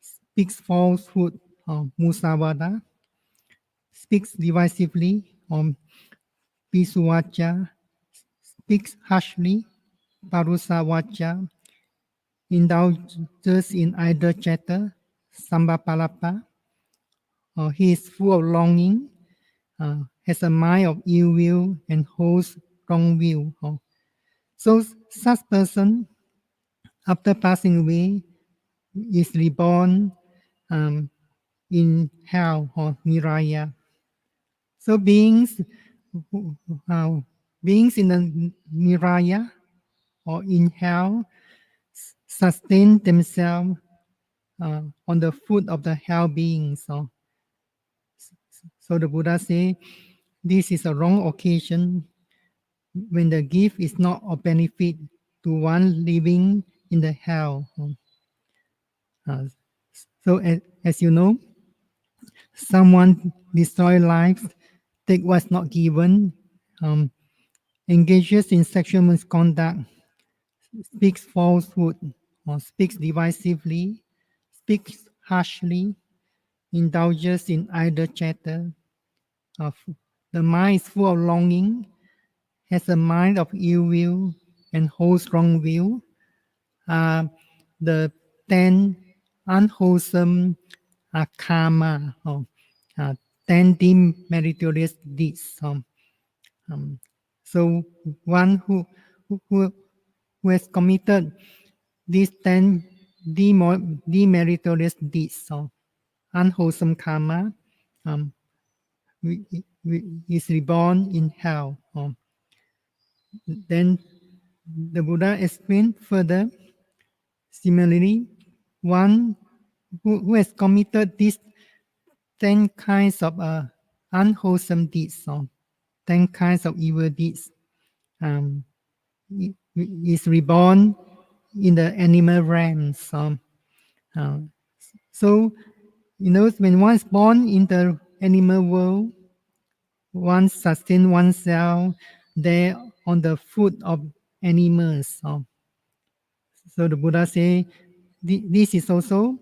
speaks falsehood, musavada, speaks divisively, pisuvacha, speaks harshly, parusavacha, indulges in idle chatter, sambapalapa, he is full of longing, has a mind of ill will, and holds wrong will. So such person, after passing away, is reborn in hell or niraya. So beings in the niraya or in hell sustain themselves on the food of the hell beings. So the Buddha say, this is a wrong occasion when the gift is not of benefit to one living in the hell. So as you know, someone destroy lives, take what's not given, engages in sexual misconduct, speaks falsehood, or speaks divisively, speaks harshly, indulges in idle chatter. The mind is full of longing, has a mind of ill will, and holds wrong will. The 10 unwholesome karma, 10 demeritorious deeds. So one who has committed these 10 demeritorious deeds, unwholesome karma, is reborn in hell. Then the Buddha explained further. Similarly, one who has committed these 10 kinds of unwholesome deeds, 10 kinds of evil deeds, is reborn in the animal realms. So, when one is born in the animal world, one sustains oneself there on the food of animals. So the Buddha say, this is also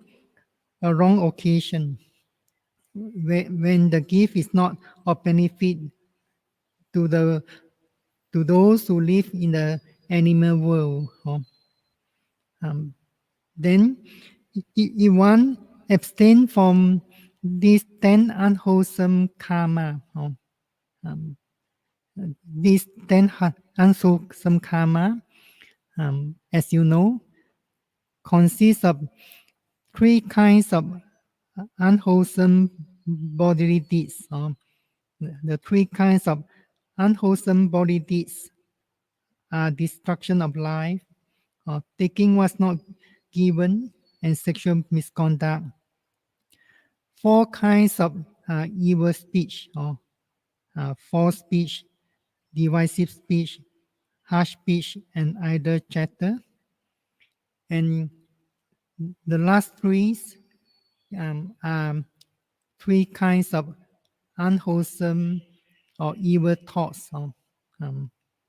a wrong occasion when the gift is not of benefit to those who live in the animal world. Then, if one abstain from these 10 unwholesome karma, these 10 unwholesome karma, as you know, consists of 3 kinds of unwholesome bodily deeds. The 3 kinds of unwholesome body deeds are destruction of life, taking what's not given, and sexual misconduct. 4 kinds of evil speech, false speech, divisive speech, harsh speech, and idle chatter. And the last 3 are 3 kinds of unwholesome or evil thoughts.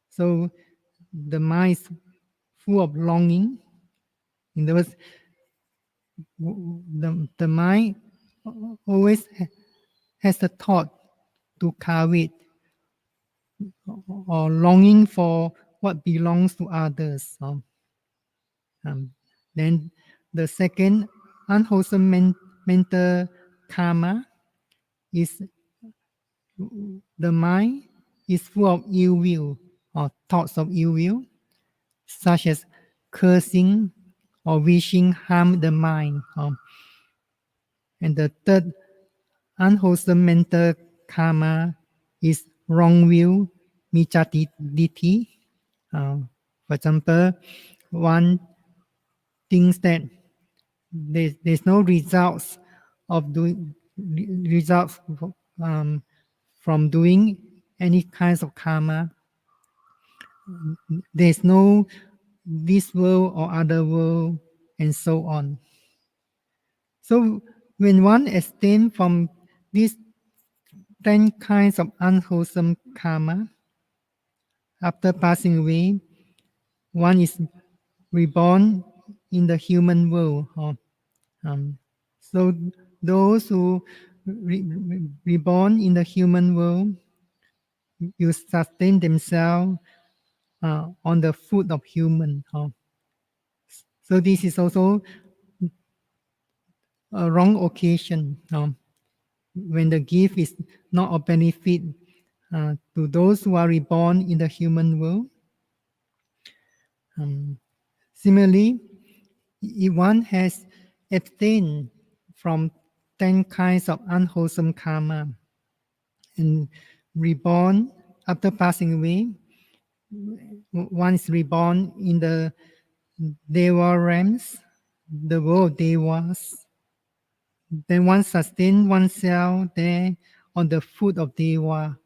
So the mind is full of longing. In other words, the mind always has the thought to carve it or longing for what belongs to others. Then the second unwholesome mental karma is the mind is full of ill will or thoughts of ill will, such as cursing or wishing harm the mind. And the third unwholesome mental karma is wrong will, michatiditi. For example, one thinks that there's no results of doing results from doing any kinds of karma. There's no this world or other world, and so on. So when one abstains from these 10 kinds of unwholesome karma, after passing away, one is reborn in the human world. So those who reborn in the human world will sustain themselves on the food of human. So this is also a wrong occasion when the gift is not of benefit to those who are reborn in the human world. Similarly, if one has abstained from 10 kinds of unwholesome karma and reborn after passing away, one is reborn in the Deva realms, the world of Devas. Then one sustains oneself there on the food of Deva.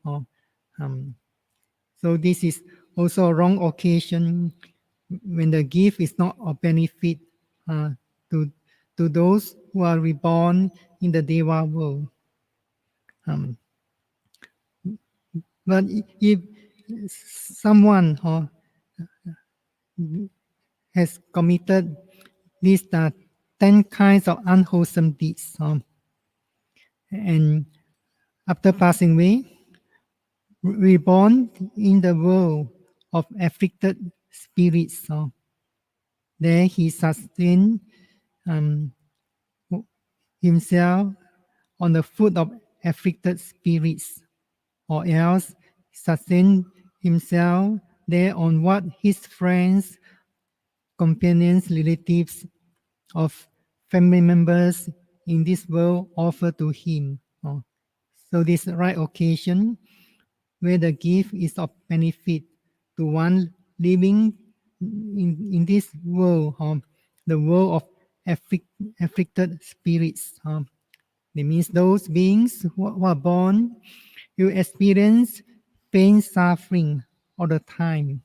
So this is also a wrong occasion when the gift is not of benefit to those who are reborn in the Deva world. But if someone has committed these 10 kinds of unwholesome deeds, and after passing away, reborn in the world of afflicted spirits, there he sustained himself on the food of afflicted spirits, or else sustain himself there on what his friends, companions, relatives, of family members in this world offer to him. So this right occasion where the gift is of benefit to one living in this world, the world of afflicted spirits. That means those beings who are born, you experience pain, suffering all the time.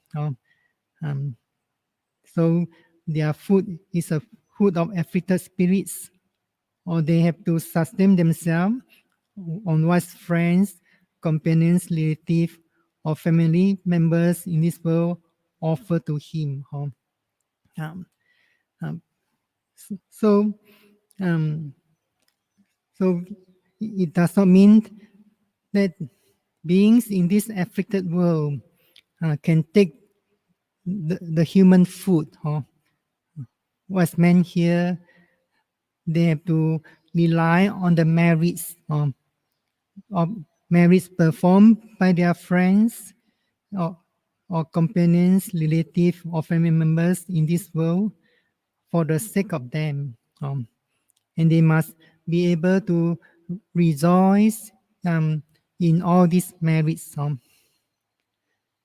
So their food is a food of afflicted spirits, or they have to sustain themselves on what friends, companions, relatives, or family members in this world offer to him. So it does not mean that beings in this afflicted world can take the human food. What's meant here, they have to rely on the merits of merits performed by their friends or companions, relatives, or family members in this world for the sake of them. And they must be able to rejoice in all these merits.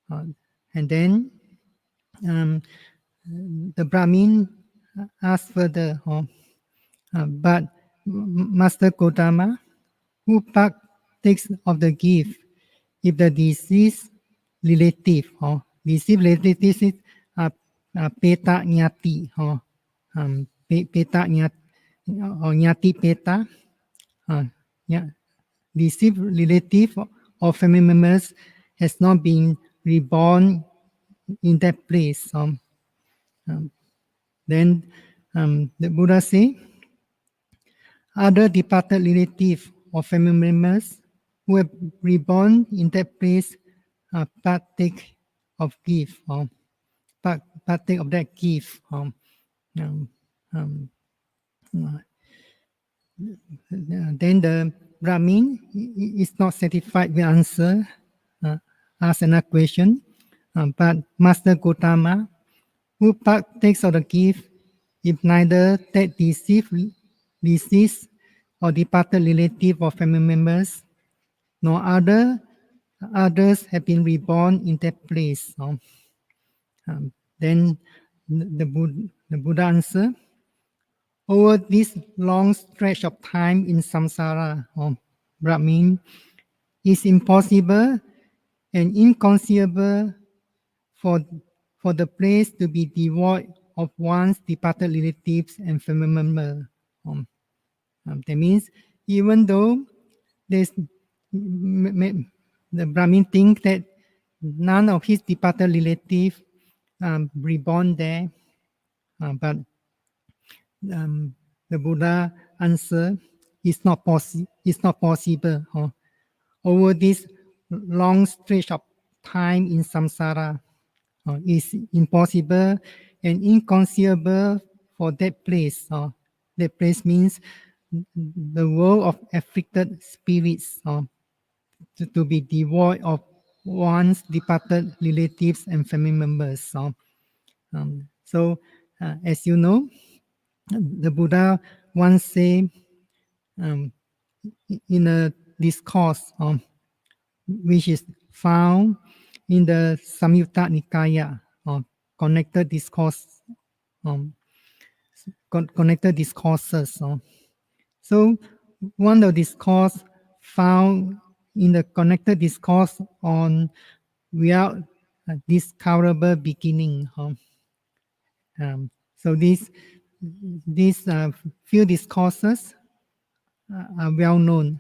And then the Brahmin asked further, but Master Gotama, who partakes of the gift if the deceased relative, deceased relatives is peta nyati, peta nyati, or nyati peta, deceased relative or family members has not been reborn in that place. Then the Buddha say, other departed relatives or family members who have reborn in that place partake of gift or partake of that gift. Um, um, then the Brahmin is not satisfied with answer, ask another question, but Master Gautama, who partakes of the gift, if neither that deceased or departed relative or family members, nor others have been reborn in that place. Then the Buddha answer, over this long stretch of time in samsara, or Brahmin, is impossible and inconceivable for the place to be devoid of one's departed relatives and family members. That means even though there's the Brahmin think that none of his departed relatives reborn there, but the Buddha answer is not possible. Over this long stretch of time in samsara, is impossible and inconceivable for that place. That place means the world of afflicted spirits, to be devoid of one's departed relatives and family members. So, as you know, the Buddha once said in a discourse, which is found in the Samyutta Nikaya, connected discourse, connected discourses. So one of the discourse found in the connected discourse on without discoverable beginning. So these few discourses are well known,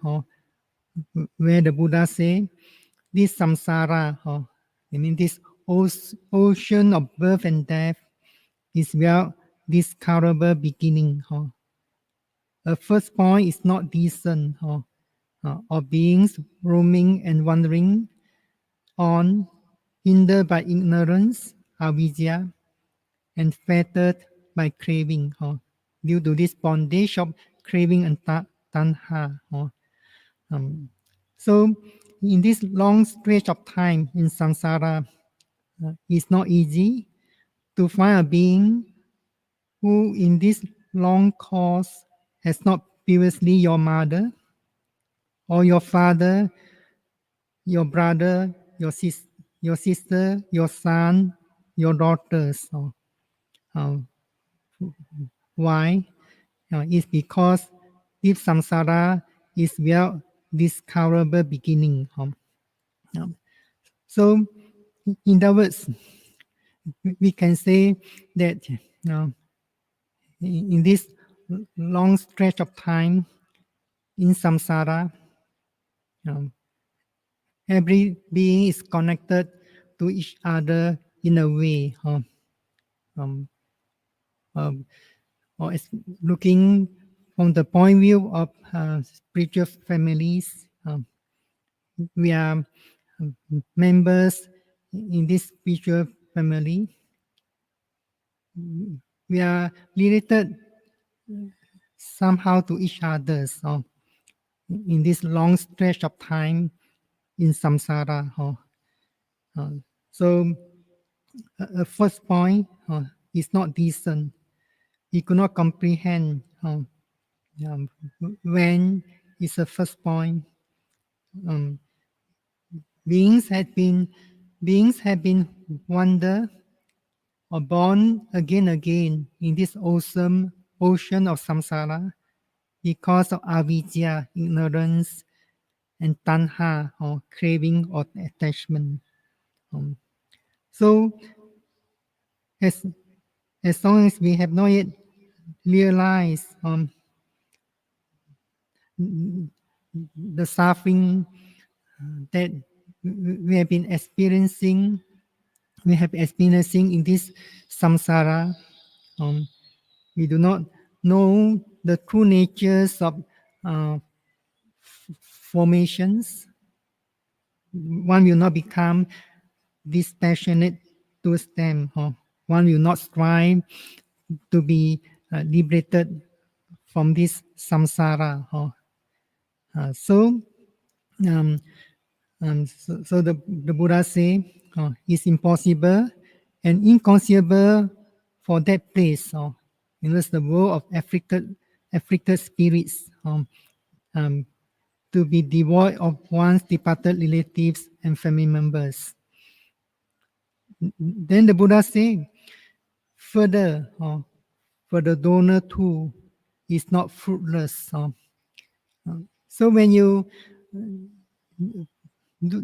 where the Buddha say, this samsara, I mean this ocean of birth and death, is without discoverable beginning. The first point is not decent, of beings roaming and wandering on, hindered by ignorance, avidya, and fettered by craving, due to this bondage of craving and tanha. So in this long stretch of time in samsara, it's not easy to find a being who in this long course has not previously your mother or your father, your brother, your sister, your son, your daughters. Why? It's because this samsara is without discoverable beginning. So, in other words, we can say that in this long stretch of time in samsara, every being is connected to each other in a way, or it's looking from the point of view of spiritual families. We are members in this spiritual family. We are related somehow to each other in this long stretch of time in samsara. So the first point is not decent. We could not comprehend when is the first point. Beings have been wander or born again in this awesome ocean of samsara because of avidya, ignorance, and tanha, or craving or attachment. So as long as we have not yet realized the suffering that we have been experiencing in this samsara, we do not know the true natures of formations. One will not become dispassionate towards them. One will not strive to be liberated from this samsara. So the Buddha say it's impossible and inconceivable for that place. The world of African spirits to be devoid of one's departed relatives and family members. Then the Buddha say, further, for the donor too is not fruitless. So when you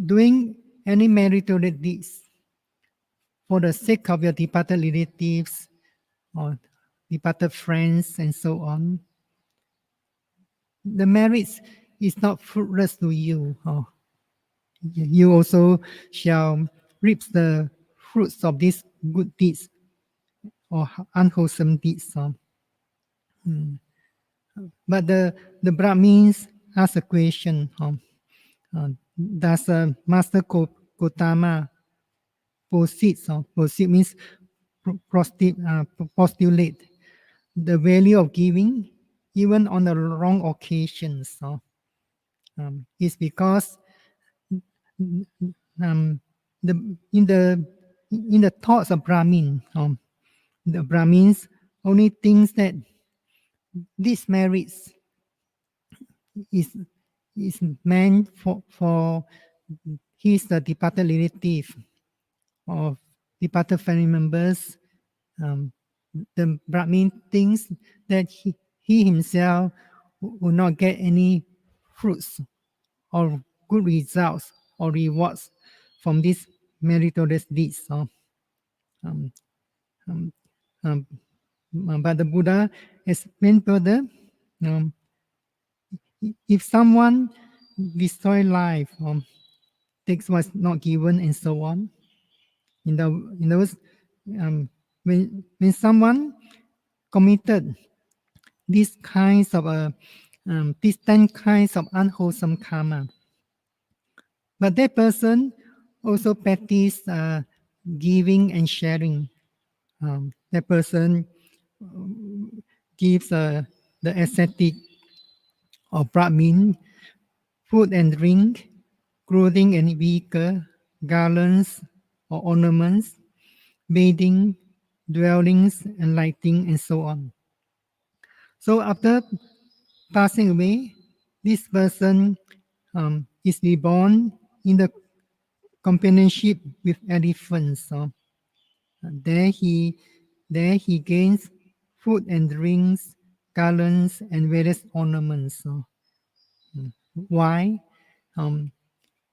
doing any meritorious deeds for the sake of your departed relatives or departed friends and so on, the merits is not fruitless to you. You also shall reap the fruits of these good deeds or unwholesome deeds. But the Brahmins ask a question. Does Master Gotama proceed means postulate the value of giving even on the wrong occasions? It's because in the thoughts of Brahmin, the Brahmins only thinks that these merits is meant for his departed relative or departed family members. The Brahmin thinks that he himself will not get any fruits or good results or rewards from these meritorious deeds. But the Buddha explained further, if someone destroy life, takes what's not given, and so on, in those when someone committed these 10 kinds of unwholesome karma, but that person also practice giving and sharing. That person gives the ascetic or Brahmin food and drink, clothing and vehicle, garlands or ornaments, bathing, dwellings and lighting, and so on. So after passing away, this person is reborn in the companionship with elephants. There he gains food and drinks, garlands and various ornaments. Why?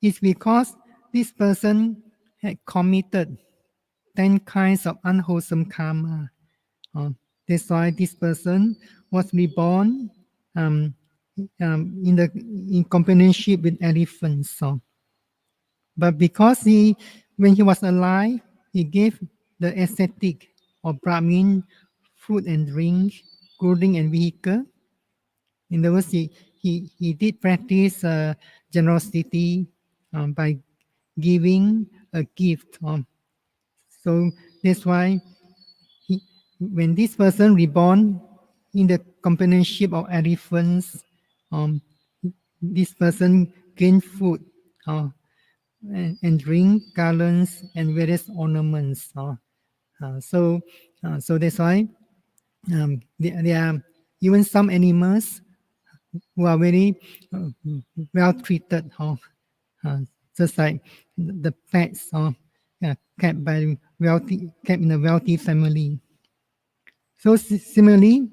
It's because this person had committed 10 kinds of unwholesome karma. That's why this person was reborn in companionship with elephants. But because when he was alive, he gave the ascetic or Brahmin food and drink, clothing and vehicle. In other words, he did practice generosity by giving a gift. So that's why when this person reborn in the companionship of elephants, this person gained food and drink, garlands, and various ornaments. So that's why there are even some animals who are very well treated, just like the pets kept in a wealthy family. So similarly,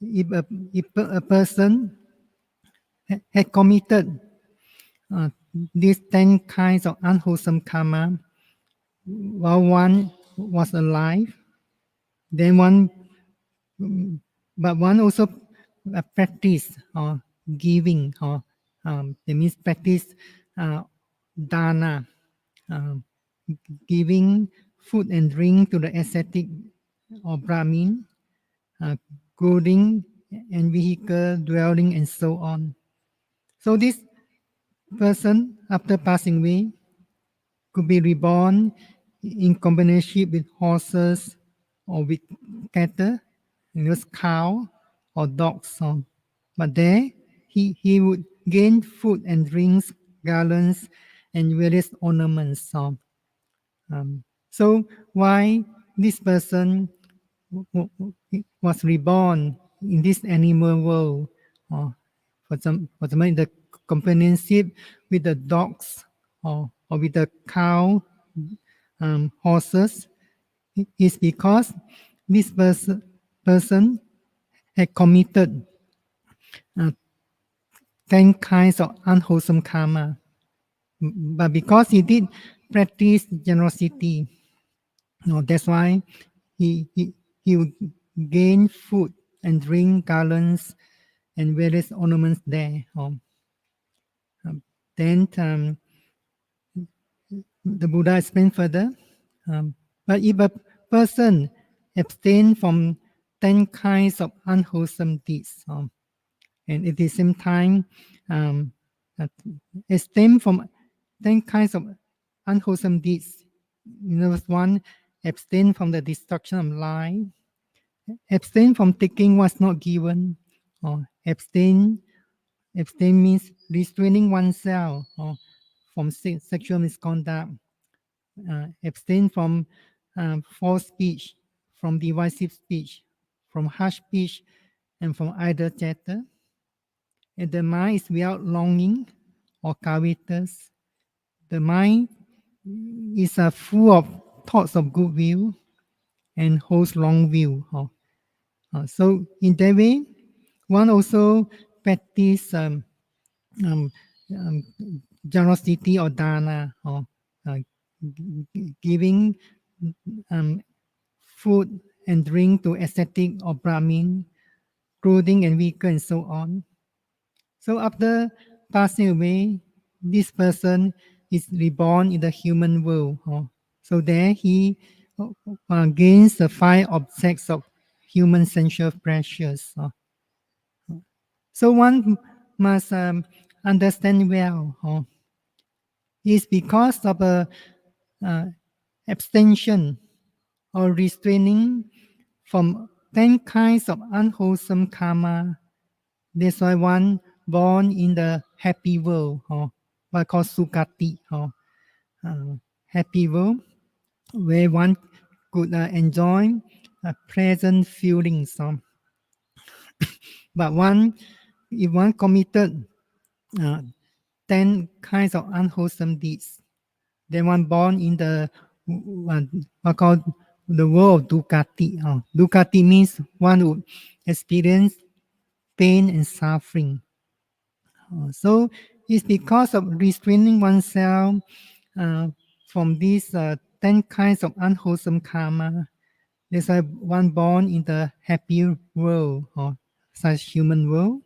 if a person had committed these 10 kinds of unwholesome karma while one was alive, then one also practice giving, that means practice dana, giving food and drink to the ascetic or Brahmin, clothing and vehicle, dwelling, and so on. So this person, after passing away, could be reborn in combination with horses or with cattle, cow or dogs. But there, he would gain food and drinks, garlands, and various ornaments. So why this person was reborn in this animal world? For example, in the companionship with the dogs or with the cow, horses, is because this person had committed 10 kinds of unwholesome karma. But because he did practice generosity, that's why he would gain food and drink, garlands, and various ornaments there. Then the Buddha explained further. But if a person abstain from 10 kinds of unwholesome deeds, and at the same time abstain from 10 kinds of unwholesome deeds, one, abstain from the destruction of life, abstain from taking what's not given, or abstain means restraining oneself from sexual misconduct, abstain from false speech, from divisive speech, from harsh speech, and from idle chatter. And the mind is without longing or covetous. The mind is full of thoughts of goodwill and holds long view. So in that way, one also practice generosity or dana, or giving food and drink to ascetic or Brahmin, clothing and vehicle, and so on. So after passing away, this person is reborn in the human world. So there he gains the 5 objects of human sensual pleasures. So one must understand well. It's because of abstention or restraining from 10 kinds of unwholesome karma. That's why one born in the happy world, what called Sukati, happy world, where one could enjoy pleasant feelings. But if one committed 10 kinds of unwholesome deeds, then one born in the what called the world of Dukati. Dukati means one would experience pain and suffering. So it's because of restraining oneself from these 10 kinds of unwholesome karma. That's why one born in the happy world, or such human world.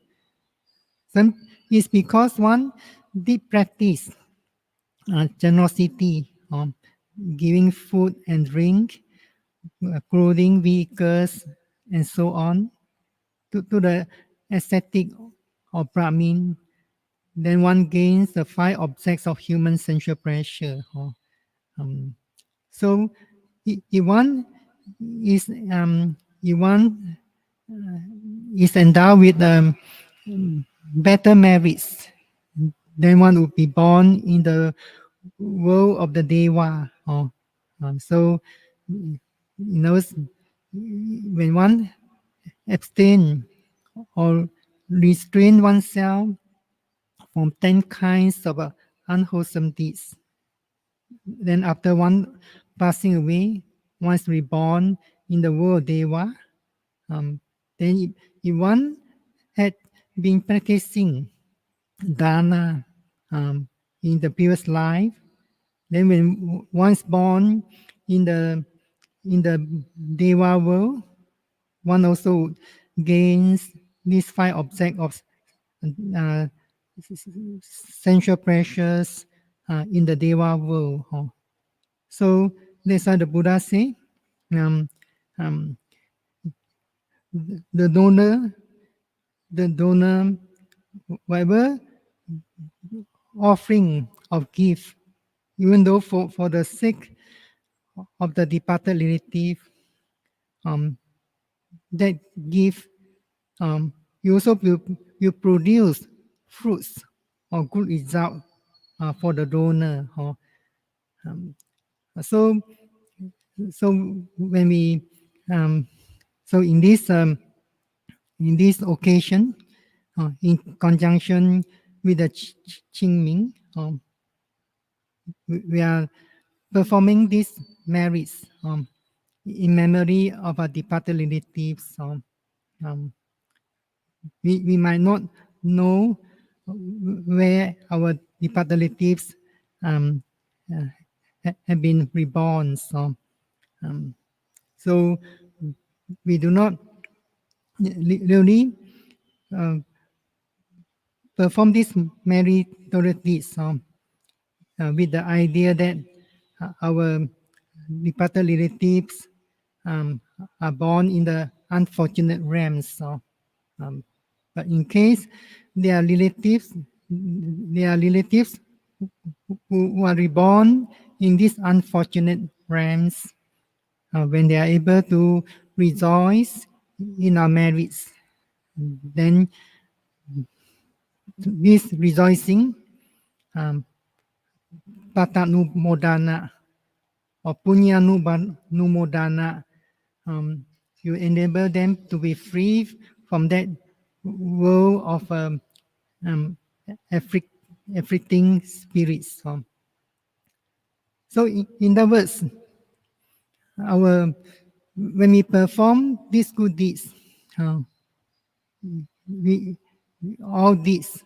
So it's because one did practice generosity, giving food and drink, clothing, vehicles, and so on to the ascetic or Brahmin. Then one gains the 5 objects of human sensual pleasure. So if one is endowed with better merits, then one would be born in the world of the Deva. So when one abstain or restrain oneself from 10 kinds of unwholesome deeds, then after one passing away, once reborn in the world of Deva, then if one had been practicing dana in the previous life, then when once born in the Deva world, one also gains these 5 objects of sensual pleasures in the Deva world. So that's why the Buddha say, the donor the donor, whatever offering of gift, even though for the sake of the departed relative, that gift, you also will produce fruits or good result for the donor. So when we so in this occasion, in conjunction with the Qing Ming, we are performing these merits in memory of our departed relatives. We might not know where our departed relatives have been reborn. So we do not really perform these meritorious with the idea that our departed relatives are born in the unfortunate realms. But in case there are relatives who are reborn in these unfortunate realms, when they are able to rejoice in our merits, then this rejoicing, patanumodana or punyanumodana, you enable them to be free from that world of everything spirits. So in other words, when we perform these good deeds, all these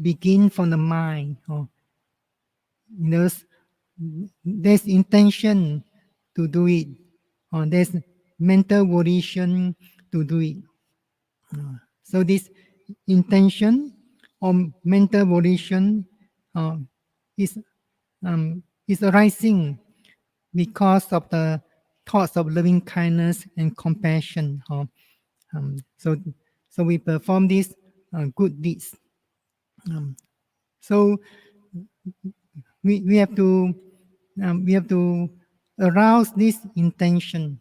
begin from the mind. There's intention to do it, or there's mental volition to do it. So this intention or mental volition is arising because of the thoughts of loving kindness and compassion. So we perform these good deeds. So we have to arouse this intention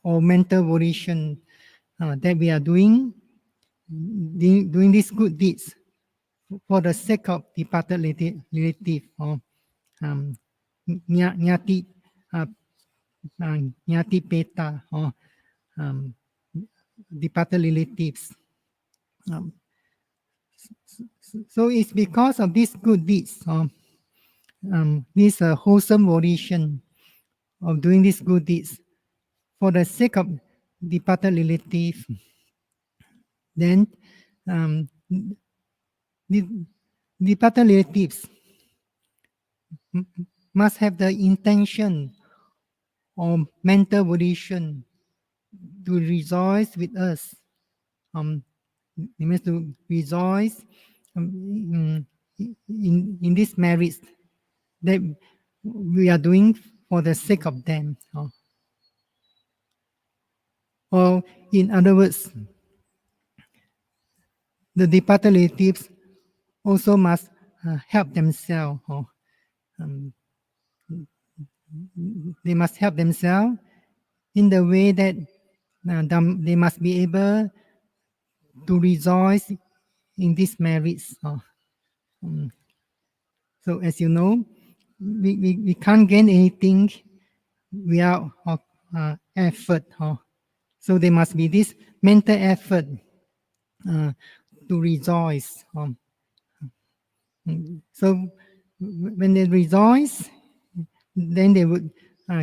or mental volition that we are doing these good deeds for the sake of departed relative or nyati peta or departed relatives. So it's because of these good deeds, this wholesome volition of doing these good deeds for the sake of departed relative, then the departed relatives must have the intention or mental volition to rejoice with us. They must to rejoice in this merits that we are doing for the sake of them. Or in other words, the departed relatives also must help themselves. They must help themselves in the way that they must be able to rejoice in these merits. So as you know, we can't gain anything without effort. So there must be this mental effort to rejoice. So when they rejoice, then they would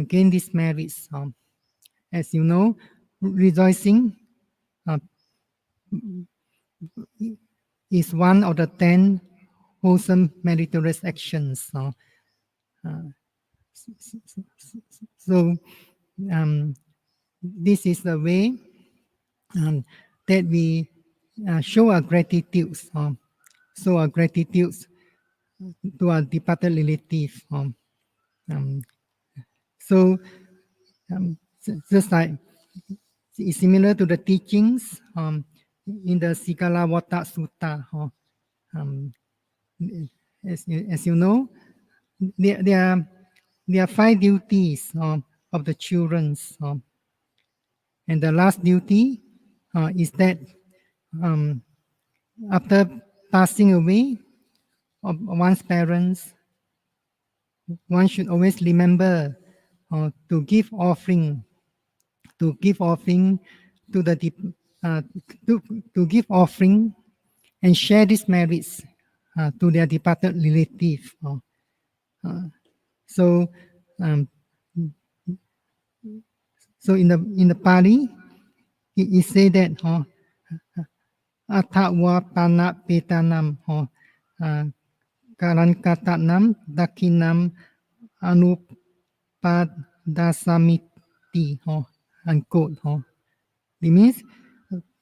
gain these merits. As you know, rejoicing is one of the 10 wholesome meritorious actions. So this is the way that we show our gratitude. Show our gratitude to our departed relative. So just like it's similar to the teachings in the Sigalavata Sutta. As you know, there are 5 duties of the children. And the last duty is that after passing away of one's parents, one should always remember to give offering to the to give offering and share these merits to their departed relative. So in the Pali, it say that Athawa Pana Petanam Karankatanam Dakinam Anupadasamiti, unquote. It means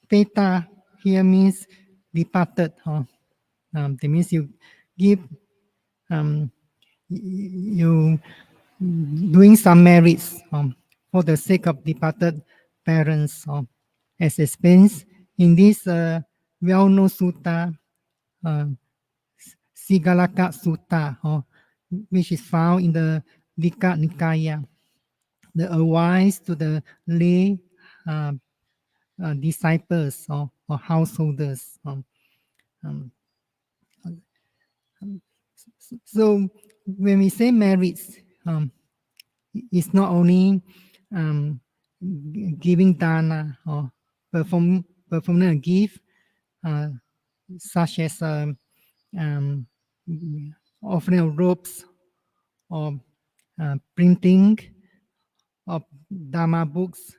Peta here means departed. That means you give you doing some merits for the sake of departed parents, as explained in this well-known sutta, Sigalaka Sutta, which is found in the Dika Nikaya, the advice to the lay disciples or householders. So when we say merits, it's not only giving dana or performing a gift, such as offering of robes or printing of Dharma books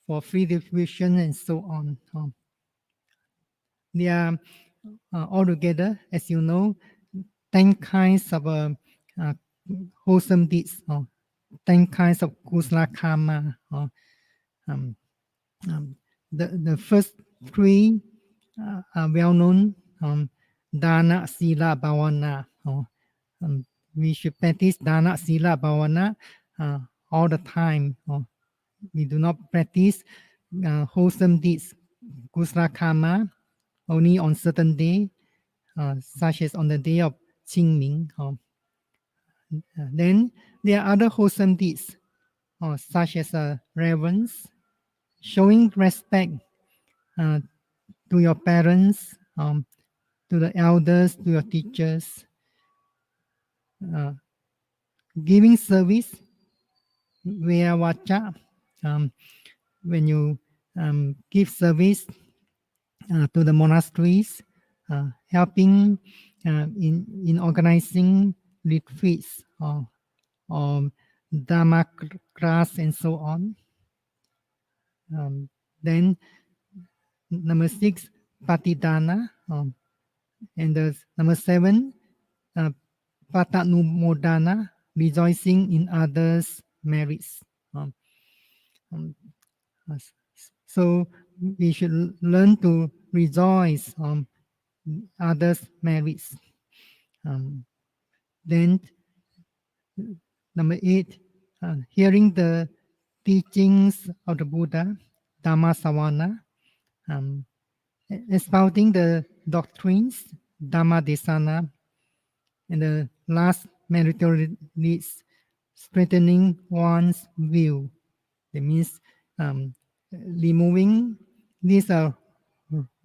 for free distribution and so on. There are altogether, as you know, 10 kinds of wholesome deeds, 10 kinds of kusala karma. The first 3 are well known: dana, sila, bhavana. We should practice dana, sila, bhavana all the time. We do not practice wholesome deeds, kusala karma, only on certain day, such as on the day of Qing Ming. Then there are other wholesome deeds, such as reverence, showing respect to your parents, to the elders, to your teachers, giving service, via vacha, when you give service to the monasteries, helping in organizing retreats or Dharma class and so on. Then number 6, Pattidana, and number 7, Patanumodana, rejoicing in others' merits. So we should learn to rejoice on others' merits. Then number 8, hearing the teachings of the Buddha, Dhamma Savana, expounding the doctrines, Dhamma Desana, and the last meritorious needs, strengthening one's will. That means removing this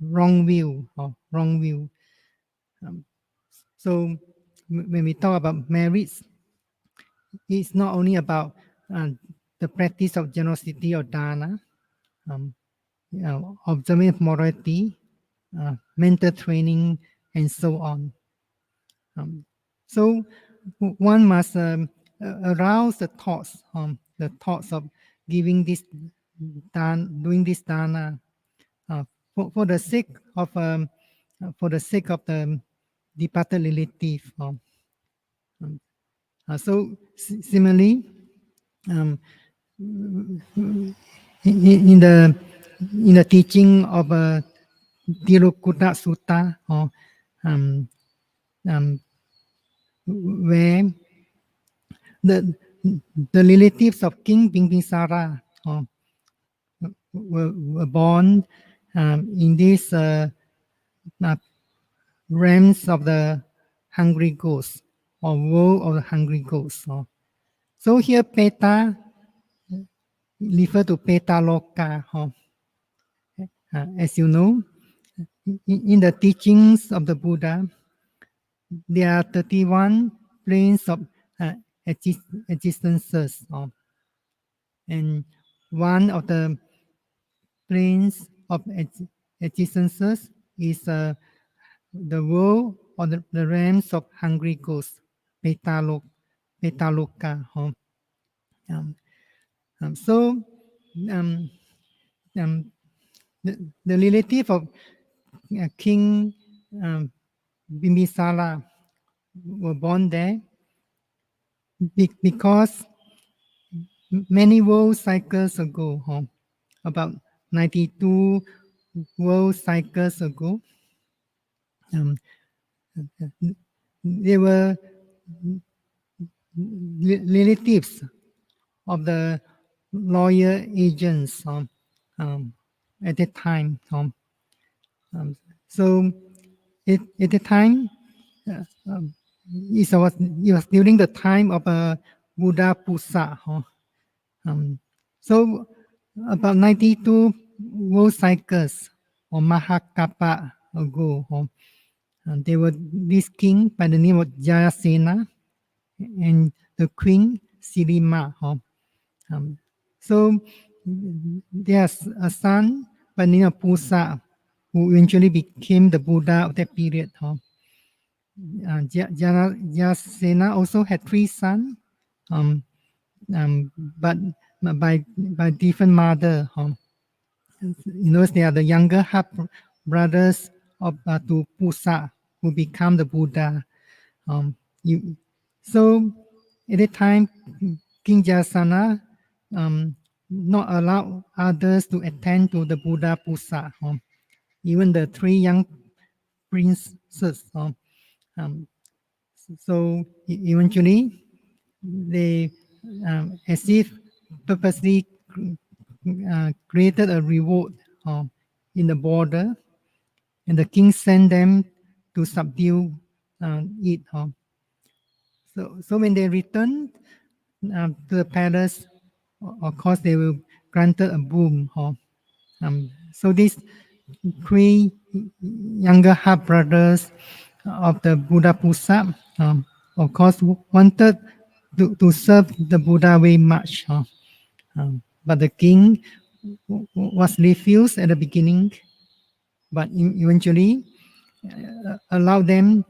wrong view or wrong view. So when we talk about merits, it's not only about the practice of generosity or dana, observing morality, mental training, and so on. So one must arouse the thoughts of giving this doing this dana for the sake of the departed relative. So similarly, in the teaching of Tirukutta Sutta, where the relatives of King Bimbisara were born in these realms of the hungry ghosts or world of the hungry ghosts. So here Peta refer to Peta Loka. As you know, in the teachings of the Buddha, there are 31 planes of existences. And one of the planes of existences is the world or the realms of hungry ghosts, Petaloka. So the relative of King Bimbisara were born there because many world cycles ago, about 92 world cycles ago, they were relatives of the lawyer agents at that time. So at the time, it was during the time of Buddha Pusa. So about 92 world cycles or Mahakapa ago, there were this king by the name of Jayasena and the queen Sirima. So there's a son by the name of Pusa who eventually became the Buddha of that period. Jayasena also had 3 sons, but by different mother. They are the younger half brothers of to Pusa who become the Buddha. So at the time, King Jayasena not allow others to attend to the Buddha Pusa. Even the 3 young princes. So eventually, they, as if purposely created a reward in the border, and the king sent them to subdue it. So when they returned to the palace, of course they were granted a boon. So these 3 younger half brothers of the Buddha Pusa, of course, wanted to serve the Buddha very much. But the king was refused at the beginning, but eventually allowed them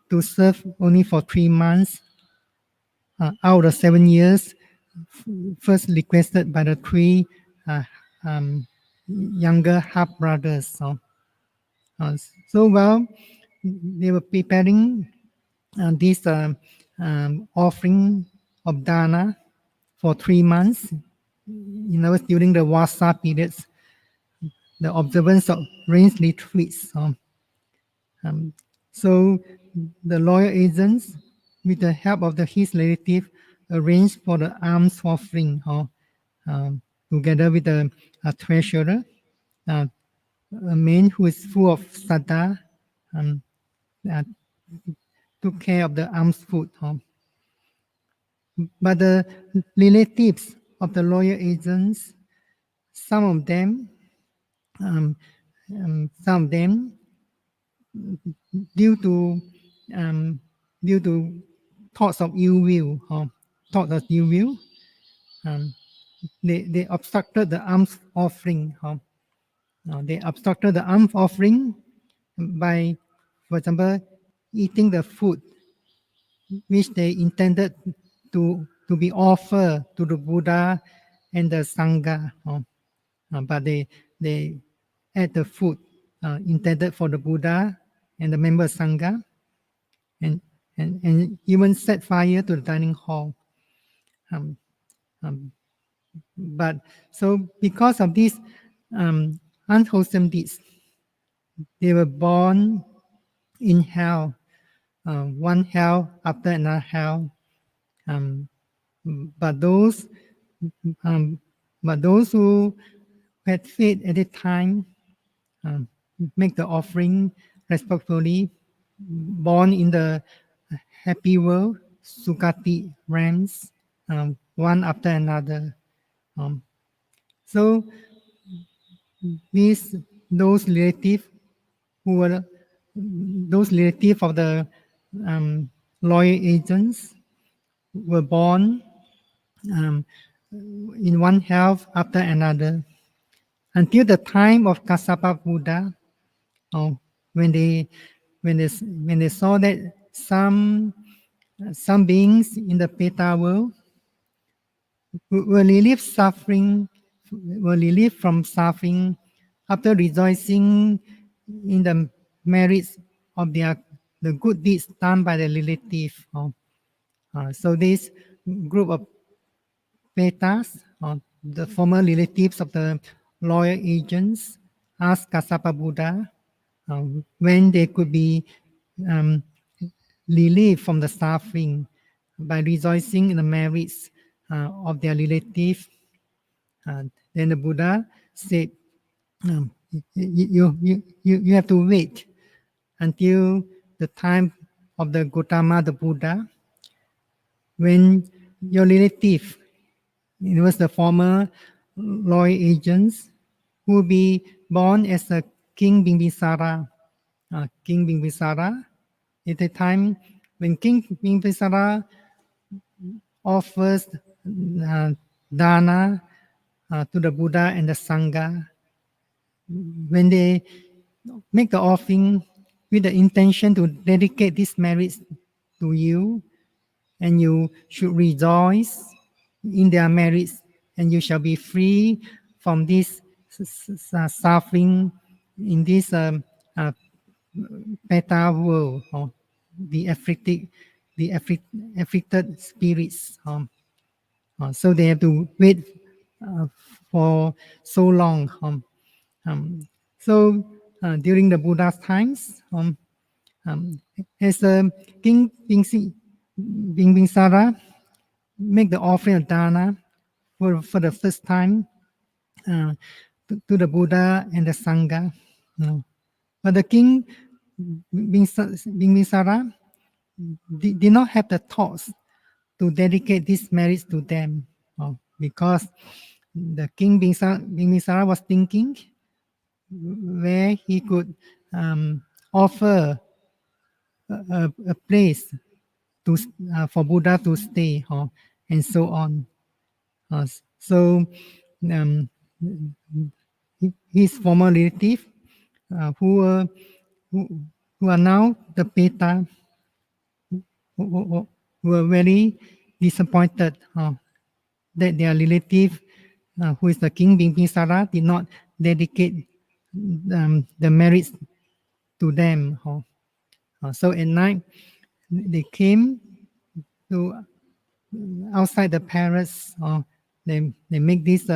to serve only for 3 months out of 7 years, first requested by the 3 younger half brothers. So while they were preparing this offering of dana for 3 months, during the Vasa periods, the observance of rain retreats. So the loyal agents, with the help of his relative, arranged for the alms offering together with the treasurer, a man who is full of saddha, took care of the alms food. But the relatives of the loyal agents, some of them, due to thoughts of ill will, they obstructed the alms offering. They obstructed the alms offering by, for example, eating the food which they intended to be offered to the Buddha and the Sangha. But they ate the food intended for the Buddha and the member Sangha, and even set fire to the dining hall. But so because of these unwholesome deeds, they were born in hell, one hell after another hell. But those who had faith at the time um, make the offering respectfully, born in the happy world, Sukati realms, one after another. So those relatives who were those relatives of the loyal agents were born um, in one health after another until the time of Kassapa Buddha, when they saw that some beings in the Peta world were relieved from suffering after rejoicing in the merits of the good deeds done by the relative. So this group of Petas, the former relatives of the loyal agents, asked Kassapa Buddha when they could be um, relieved from the suffering by rejoicing in the merits of their relative. Then the Buddha said, you have to wait until the time of the Gautama, the Buddha, when your relative, it was the former loyal agents, who will be born as a King Bimbisara. King Bimbisara, at the time when King Bimbisara offers dana to the Buddha and the Sangha, when they make the offering with the intention to dedicate these merits to you, and you should rejoice in their merits, and you shall be free from this suffering in this Peta world, or the afflicted spirits. So they have to wait for so long. So during the Buddha's times, as King Bimbisara make the offering of dana for the first time to the Buddha and the Sangha. But the King Bimbisara did not have the thoughts to dedicate these merits to them, because the King Bimbisara was thinking where he could offer a place to for Buddha to stay, and so on. So his former relative, who are now the Peta, were very disappointed that their relative, who is the King Bimbisara, did not dedicate the merits to them. So at night, they came to outside the palace. They make this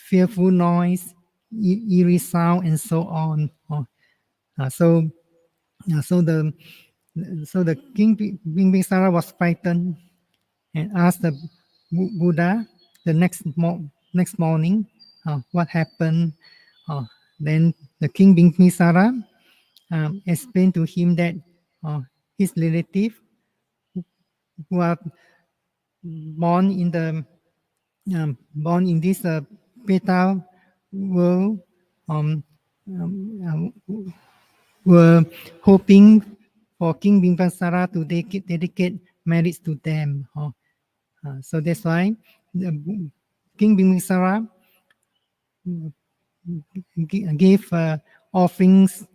fearful noise, eerie sound, and so on. So the King Bimbisara was frightened and asked the Buddha the next morning what happened. Then the King Bimbisara explained to him that his relative, who are born in this Peta world, were hoping for King Bimbisara to dedicate merits to them. So that's why King Bimbisara gave offerings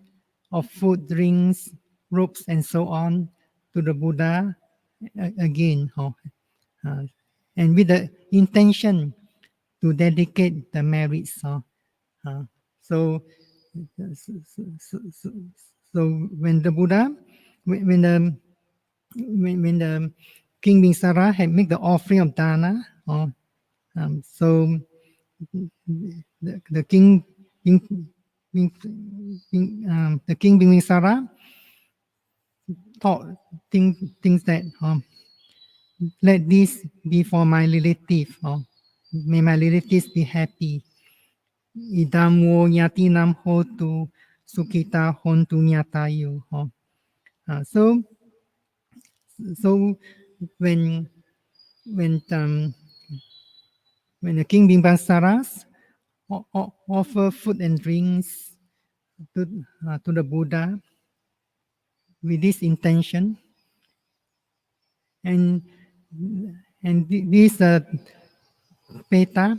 of food, drinks, robes, and so on to the Buddha again, and with the intention to dedicate the merits. So when the Buddha, when the King Bimbisara had made the offering of dana, so the King Bimbisara thinks that let this be for my relative, may my relatives be happy. idamo yatinam hotu sukita hontu nyatayu. So when when um, when the King Bimbasaras offer food and drinks to the Buddha with this intention, and this Peta,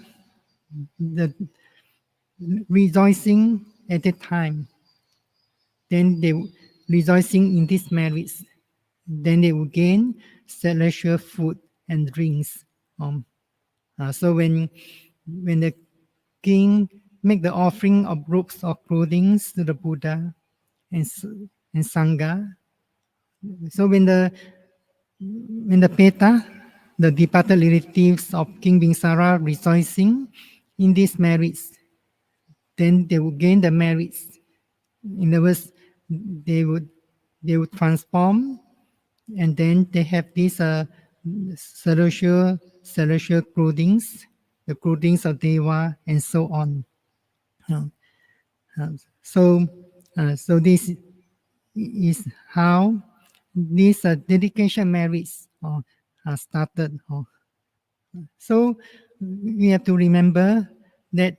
the rejoicing at the time, then they rejoicing in this marriage, then they will gain celestial food and drinks. So when the king make the offering of robes or clothing to the Buddha and Sangha, so when the Peta, the departed relatives of King Bingsara rejoicing in this marriage, then they would gain the merits. In other words, they would transform, and then they have these celestial clothings, the clothings of Deva, and so on. So this is how this dedication marriage started. So we have to remember that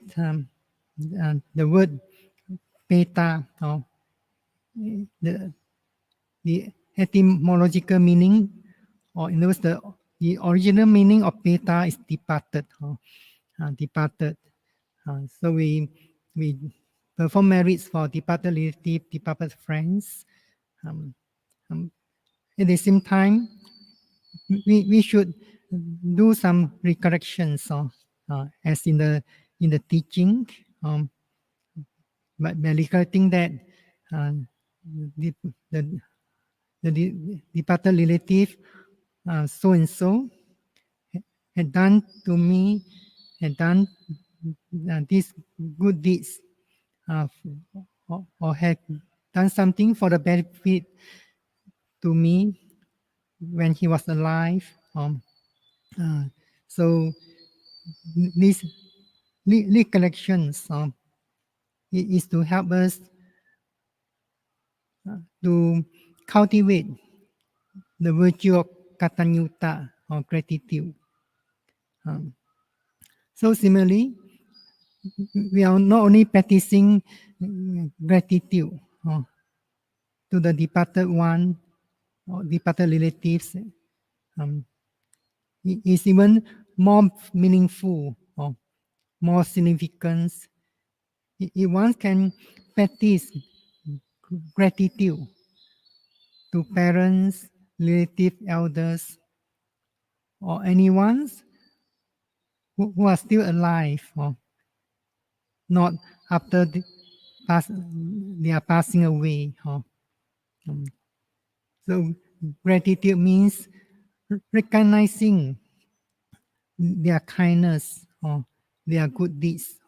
the word Peta, the etymological meaning, or in other words, the original meaning of Peta is departed. Departed. So we perform marriage for departed relatives, departed friends. At the same time, we should do some recollections, as in the teaching, by recollecting that the departed relative so and so had done to me, had done these good deeds, or had done something for the benefit to me when he was alive. So these recollections is to help us to cultivate the virtue of katanyuta, or gratitude. So similarly, we are not only practicing gratitude to the departed one or departed relatives, it is even more meaningful or more significant if one can practice gratitude to parents, relatives, elders, or anyone who are still alive, or not after they are passing away. So gratitude means recognizing their kindness or their good deeds.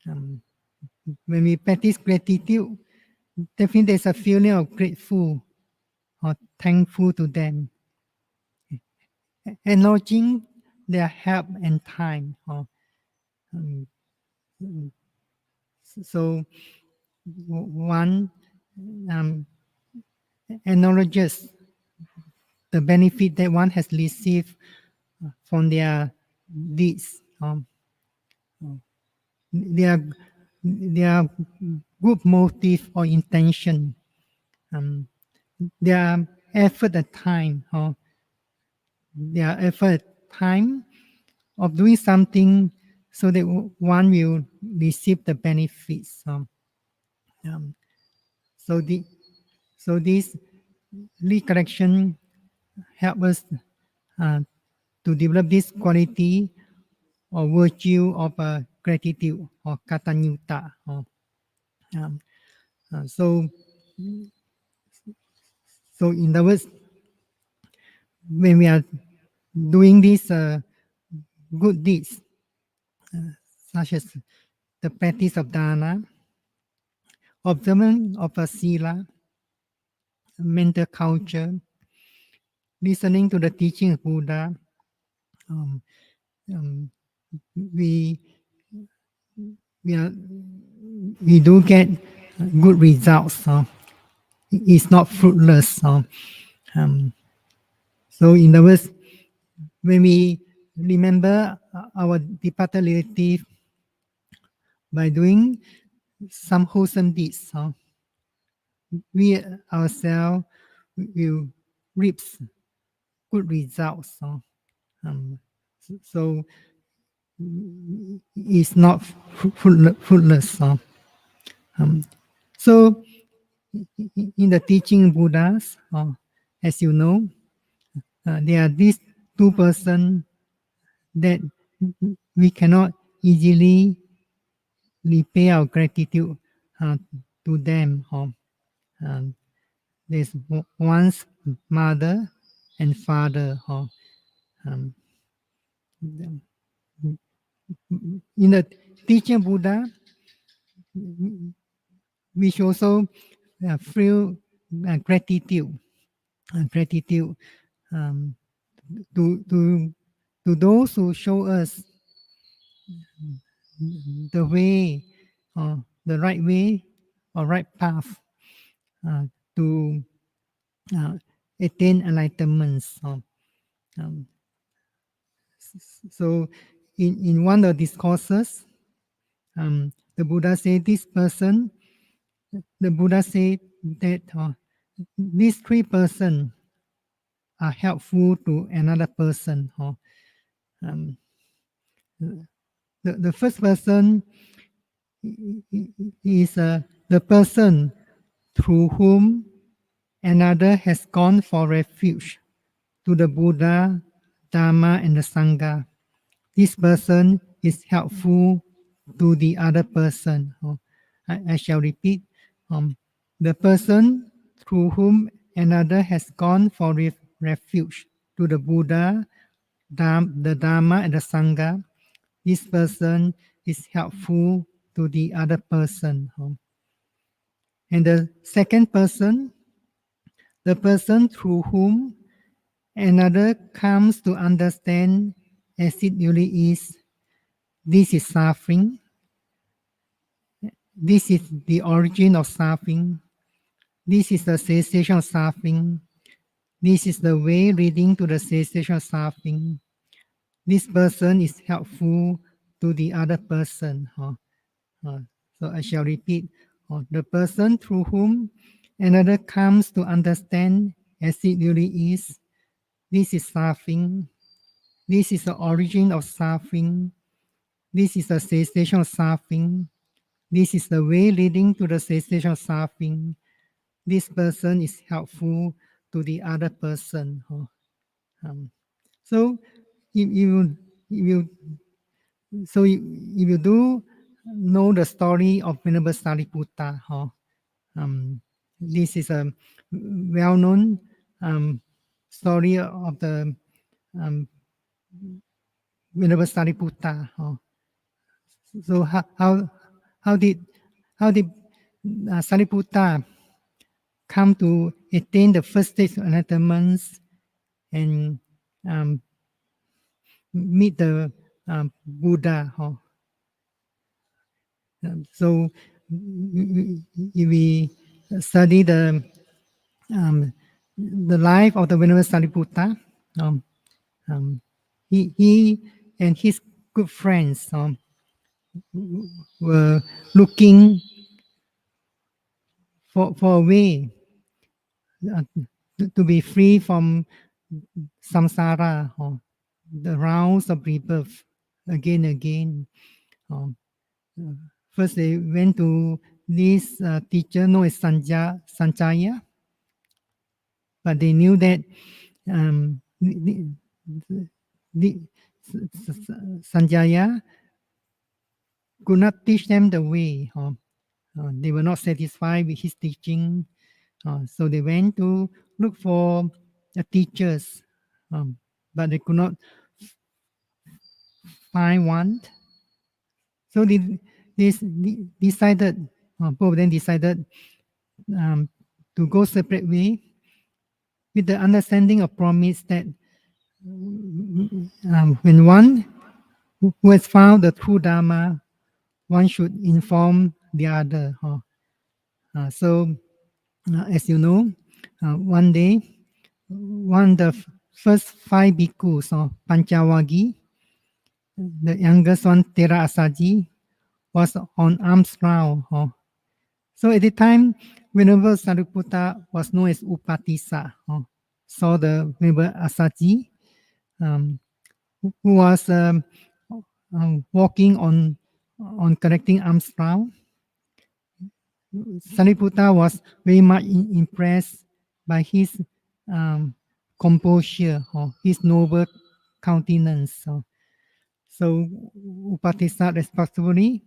When we practice gratitude, definitely there's a feeling of grateful or thankful to them, acknowledging their help and time. So one acknowledges the benefit that one has received from their deeds, their good motive or intention, their effort and time, their effort time of doing something so that one will receive the benefits. So this recollection help us to develop this quality or virtue of gratitude or katanyuta. So in other words, when we are doing these good deeds, such as the practice of dana, observance of a sila, mental culture, listening to the teaching of Buddha, we we do get good results. It's not fruitless. So in other words, when we remember our departed relative by doing some wholesome deeds, we ourselves will reap good results. So it's not fruitless. So in the teaching Buddhas, as you know, there are these two persons that we cannot easily repay our gratitude to them. There's one's mother and father. In the teaching Buddha, we should also feel gratitude to those who show us the way, the right way or right path to attain enlightenment. So in one of the discourses, the Buddha said this person, the Buddha said that these three persons are helpful to another person. The first person is the person through whom another has gone for refuge to the Buddha, Dharma, and the Sangha. This person is helpful to the other person. I shall repeat. The person through whom another has gone for refuge to the Buddha, the Dharma, and the Sangha. This person is helpful to the other person. And the second person, the person through whom another comes to understand as it really is, this is suffering. This is the origin of suffering. This is the cessation of suffering. This is the way leading to the cessation of suffering. This person is helpful to the other person. So I shall repeat. The person through whom another comes to understand as it really is, this is suffering. This is the origin of suffering. This is the cessation of suffering. This is the way leading to the cessation of suffering. This person is helpful to the other person. So if you do know the story of Venerable Sariputta, this is a well-known story of the Venerable Sariputta. So how did Sariputta come to attain the first stage of enlightenment and meet the Buddha? So if we study the life of the Venerable Sariputta, he and his good friends were looking for a way to be free from samsara, the rounds of rebirth again and again. First, they went to this teacher known as Sanjaya, but they knew that Sanjaya could not teach them the way. They were not satisfied with his teaching, so they went to look for teachers, but they could not find one. So they decided, both of them decided to go separate way, with the understanding of promise that when one who has found the true Dharma one should inform the other. So, as you know, one day, one of the first 5 bhikkhus, Panchavagi, the youngest one, Tera Asaji, was on alms round. So at the time, Venerable Sariputta was known as Upatissa. Saw the Venerable Asaji, who was walking on collecting alms round. Sariputta was very much impressed by his composure, his noble countenance. So Upatissa respectfully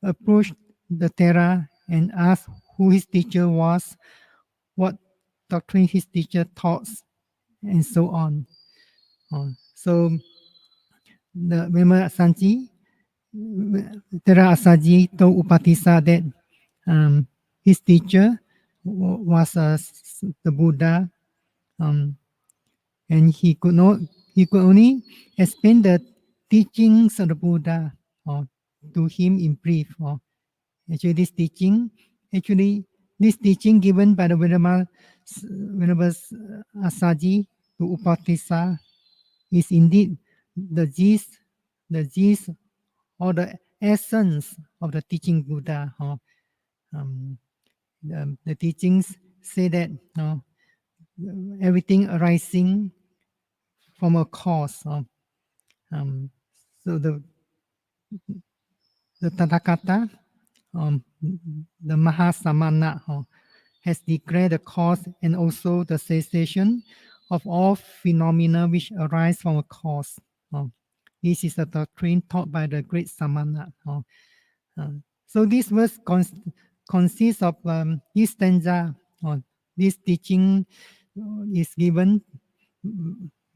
approached the Thera and asked who his teacher was, what doctrine his teacher taught, and so on. So the Venerable Sanji, Thera Asaji told Upatissa that his teacher was the Buddha, and he could only explain the teachings of the Buddha to him in brief. Actually, this teaching given by the Venerable Asaji to Upatissa is indeed the gist or the essence of the teaching Buddha. The teachings say that everything arising from a cause. So the Tathagata, the Mahasamana, has declared the cause and also the cessation of all phenomena which arise from a cause. This is a doctrine taught by the great Samana. So this verse consists of this stanza. This teaching is given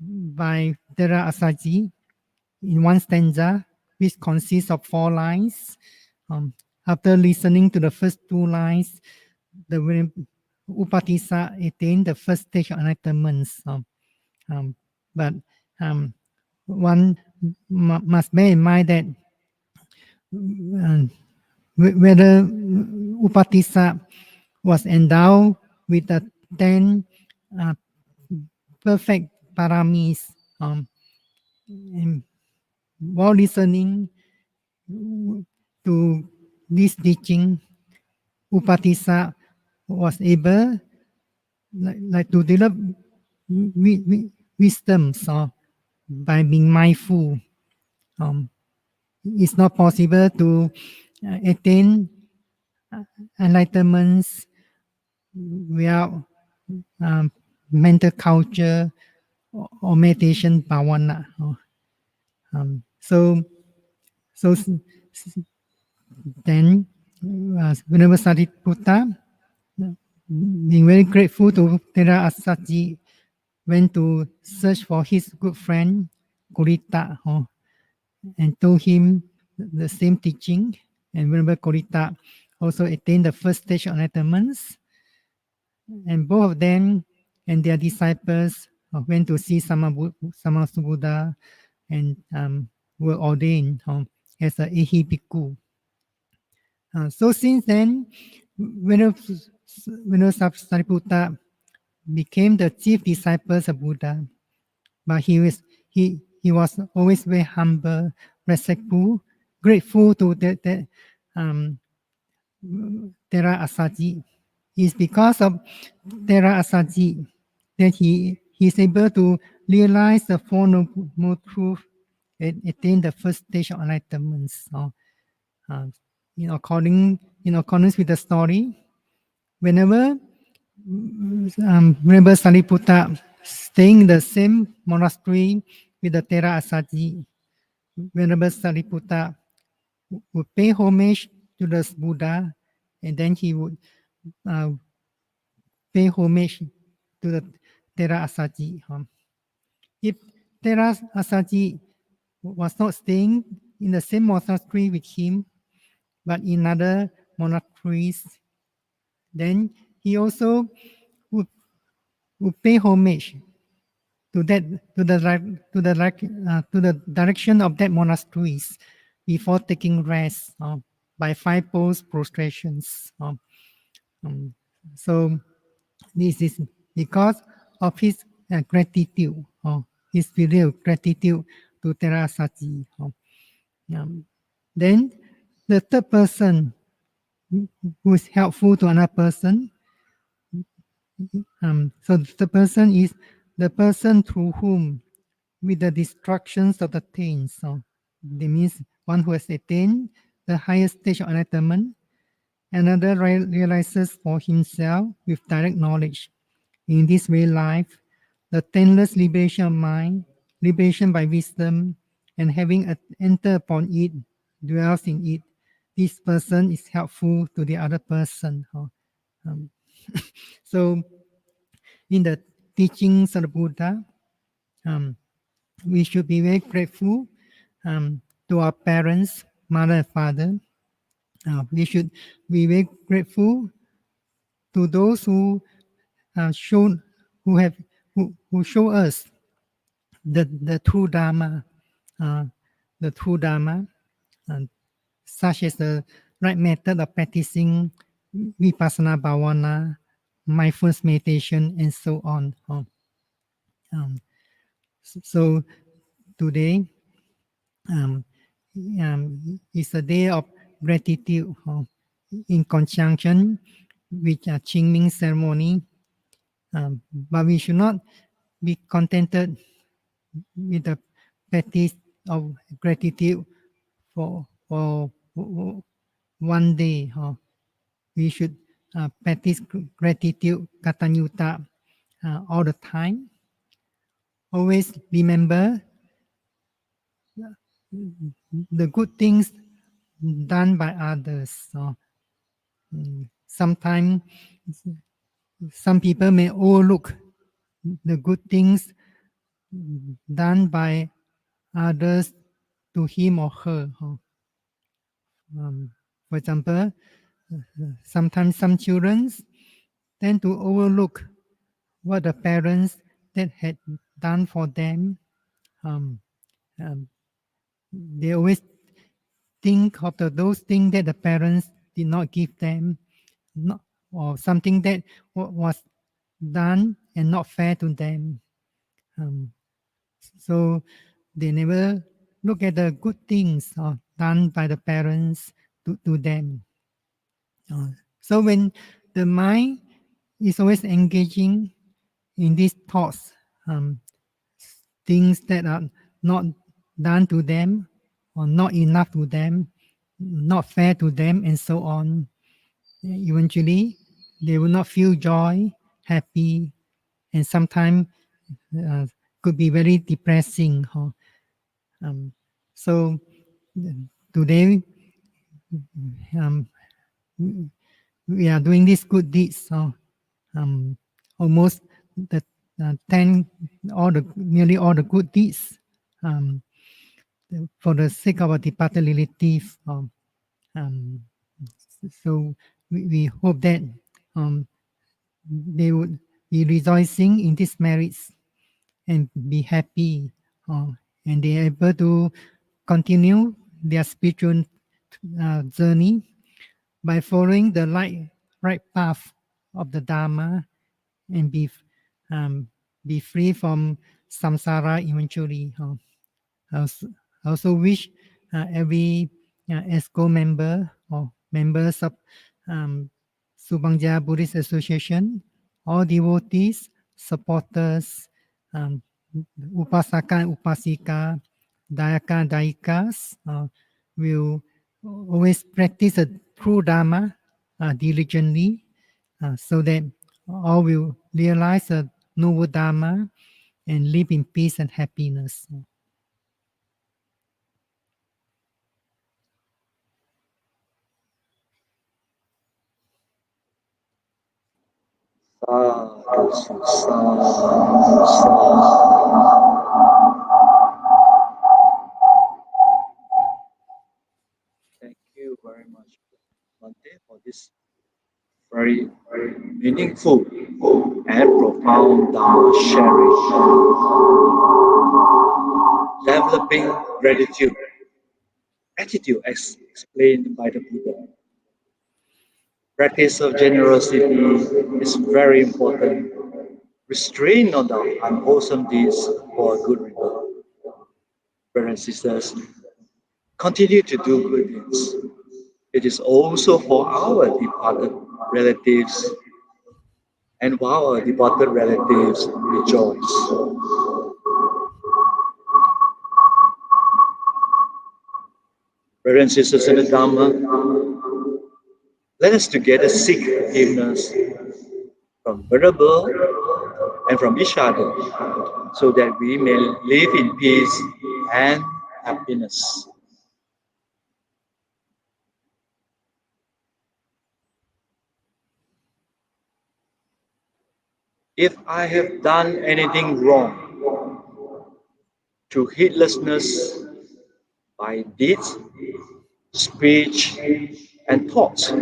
by Thera Asaji in one stanza, which consists of 4 lines. After listening to the first 2 lines, the Upatissa attained the first stage of enlightenment. But one must bear in mind that whether Upatissa was endowed with the 10 perfect paramis, and while listening to this teaching, Upatissa was able to develop wisdom by being mindful. It's not possible to attain enlightenment without mental culture or meditation bhavana. So then Venerable Sariputta, being very grateful to Thera Asaji, went to search for his good friend Kurita, and told him the same teaching. And Venerable Kurita also attained the first stage of enlightenment. And both of them and their disciples went to see Buddha and were ordained as an Ehi Bhikkhu. So since then, Venerable Sariputta became the chief disciples of Buddha, but he was always very humble, respectful, grateful to Thera Asaji. It's because of Thera Asaji that he is able to realize the Four Noble Truths and attain the first stage of enlightenment. In accordance with the story, whenever Venerable Sariputta staying in the same monastery with the Thera Asaji, Venerable Sariputta would pay homage to the Buddha, and then he would pay homage to the Thera Asaji. If Thera Asaji was not staying in the same monastery with him, but in other monasteries, then he also would pay homage to the direction of that monasteries before taking rest. by 5 pose prostrations. So this is because of his gratitude, his filial gratitude to Terasati. Then the third person who is helpful to another person. So the person is the person through whom, with the destructions of the things, that means one who has attained the highest stage of enlightenment. Another realizes for himself with direct knowledge. In this way, life, the taintless liberation of mind, liberation by wisdom, and having entered upon it, dwells in it. This person is helpful to the other person. So, in the teachings of the Buddha, we should be very grateful to our parents, mother and father. We should be very grateful to those who show us the true Dharma, such as the right method of practicing vipassana bhavana, mindfulness meditation, and so on. So today is a day of gratitude in conjunction with Qing Ming ceremony, but we should not be contented with the practice of gratitude for one day. We should practice gratitude, katanyuta, all the time. Always remember the good things done by others. Sometimes some people may overlook the good things done by others to him or her. For example, sometimes some children tend to overlook what the parents that had done for them. They always think of those things that the parents did not give them, or something that was done and not fair to them. So they never look at the good things done by the parents to them. So when the mind is always engaging in these thoughts, things that are not done to them, or not enough to them, not fair to them, and so on, eventually they will not feel joy, happy, and sometimes could be very depressing. So today we are doing these good deeds. Almost the nearly all the good deeds for the sake of our departed relative. So we hope that they would be rejoicing in these merits and be happy, and they are able to continue their spiritual journey by following the right path of the Dharma, and be free from samsara eventually. I also wish every ESCO member or members of Subang Jaya Buddhist Association, all devotees, supporters, upasaka and upasika, dayaka and dayikas will always practice the true Dharma diligently, so that all will realize the noble Dharma and live in peace and happiness. Thank you very much, Bhante, for this very meaningful and profound Dharma sharing. Developing gratitude attitude as explained by the Buddha. Practice of generosity is very important. Restrain on the unwholesome deeds for a good result. Brothers and sisters, continue to do good deeds. It is also for our departed relatives, and while our departed relatives rejoice. Brothers and sisters in the Dhamma, let us together seek forgiveness from Venerable and from each other so that we may live in peace and happiness. If I have done anything wrong through heedlessness by deeds, speech, and thoughts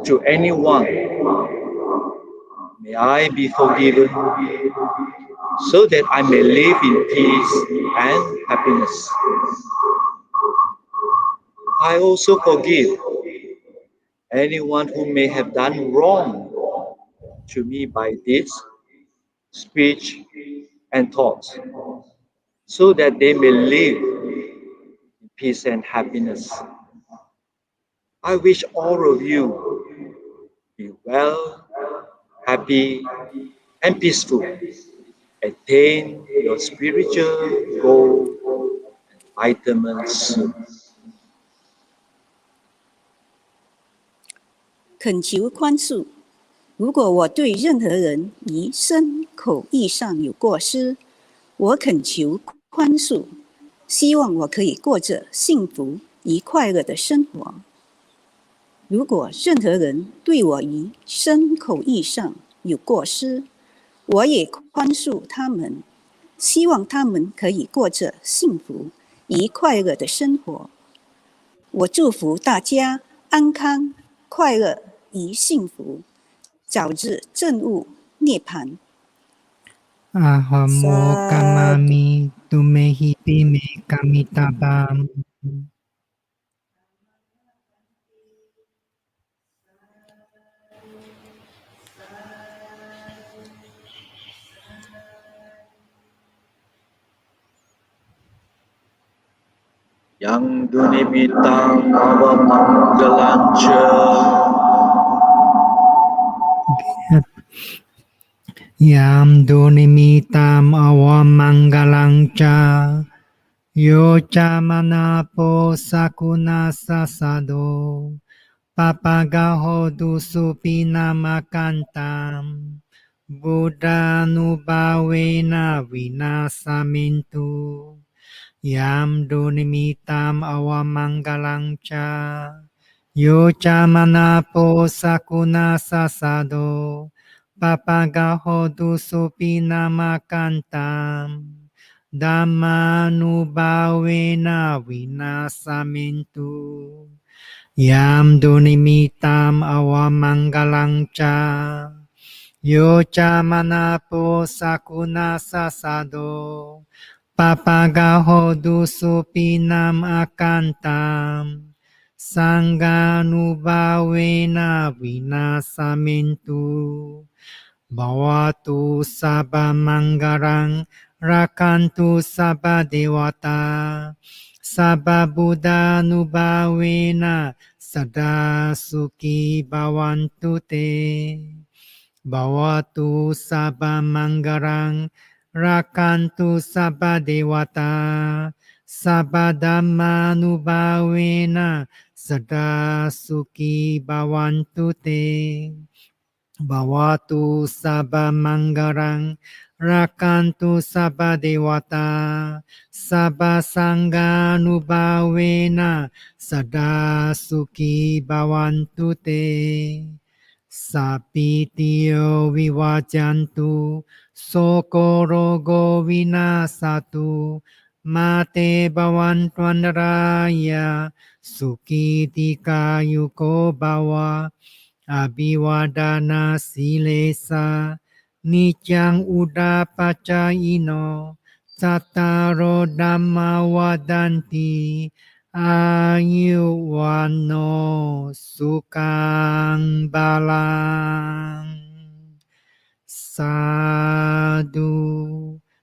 to anyone, may I be forgiven so that I may live in peace and happiness. I also forgive anyone who may have done wrong to me by deeds, speech, and thoughts, so that they may live in peace and happiness. I wish all of you be well, happy, and peaceful. Attain your spiritual goal and enlightenment soon. 恳求宽恕。如果我对任何人于身口意上有过失，我恳求宽恕，希望我可以过着幸福与快乐的生活。如果任何人对我于身口意上有过失，我也宽恕他们，希望他们可以过着幸福与快乐的生活。我祝福大家安康、快乐与幸福，早日证悟涅槃。 Ahamo kamami tumehi pime kamitabam. Yang dunimitang avamanggalancha Yam dunimitam awamangalang cha yo cha manapo sakuna sasado papagaho dusupina makantam Buddha nubawena vinasamintu Yam dunimitam awamangalang cha yo cha manapo sakuna sasado Papagaho dusupina makantam Dhammanubhavena vinasamintu Yam dunimitam awamangalang cha Yo cha manapo sakuna sasado Papagaho dusupinam akantam Sanghanubhavena vinasamintu Bhavatu sabba mangarang rakantu sabba devata sabba buddha nubhavena sada sukhi bhavantu te Bhavatu sabba mangarang rakantu sabba devata sabba dhamma nubhavena sada sukhi bhavantu te Bhavatu sabba mangarang rakantu sabba devata sabba sangha nubhavena sada sukhi bhavantu te Sapitiyo vivajantu sokorogo vinasatu mate bhavantuandaraya sukhitika yuko bhava Abhivadana silesa nityang udapacayino Tattaro dhamma vadanti Ayuwano Sukang Balang. Sadhu,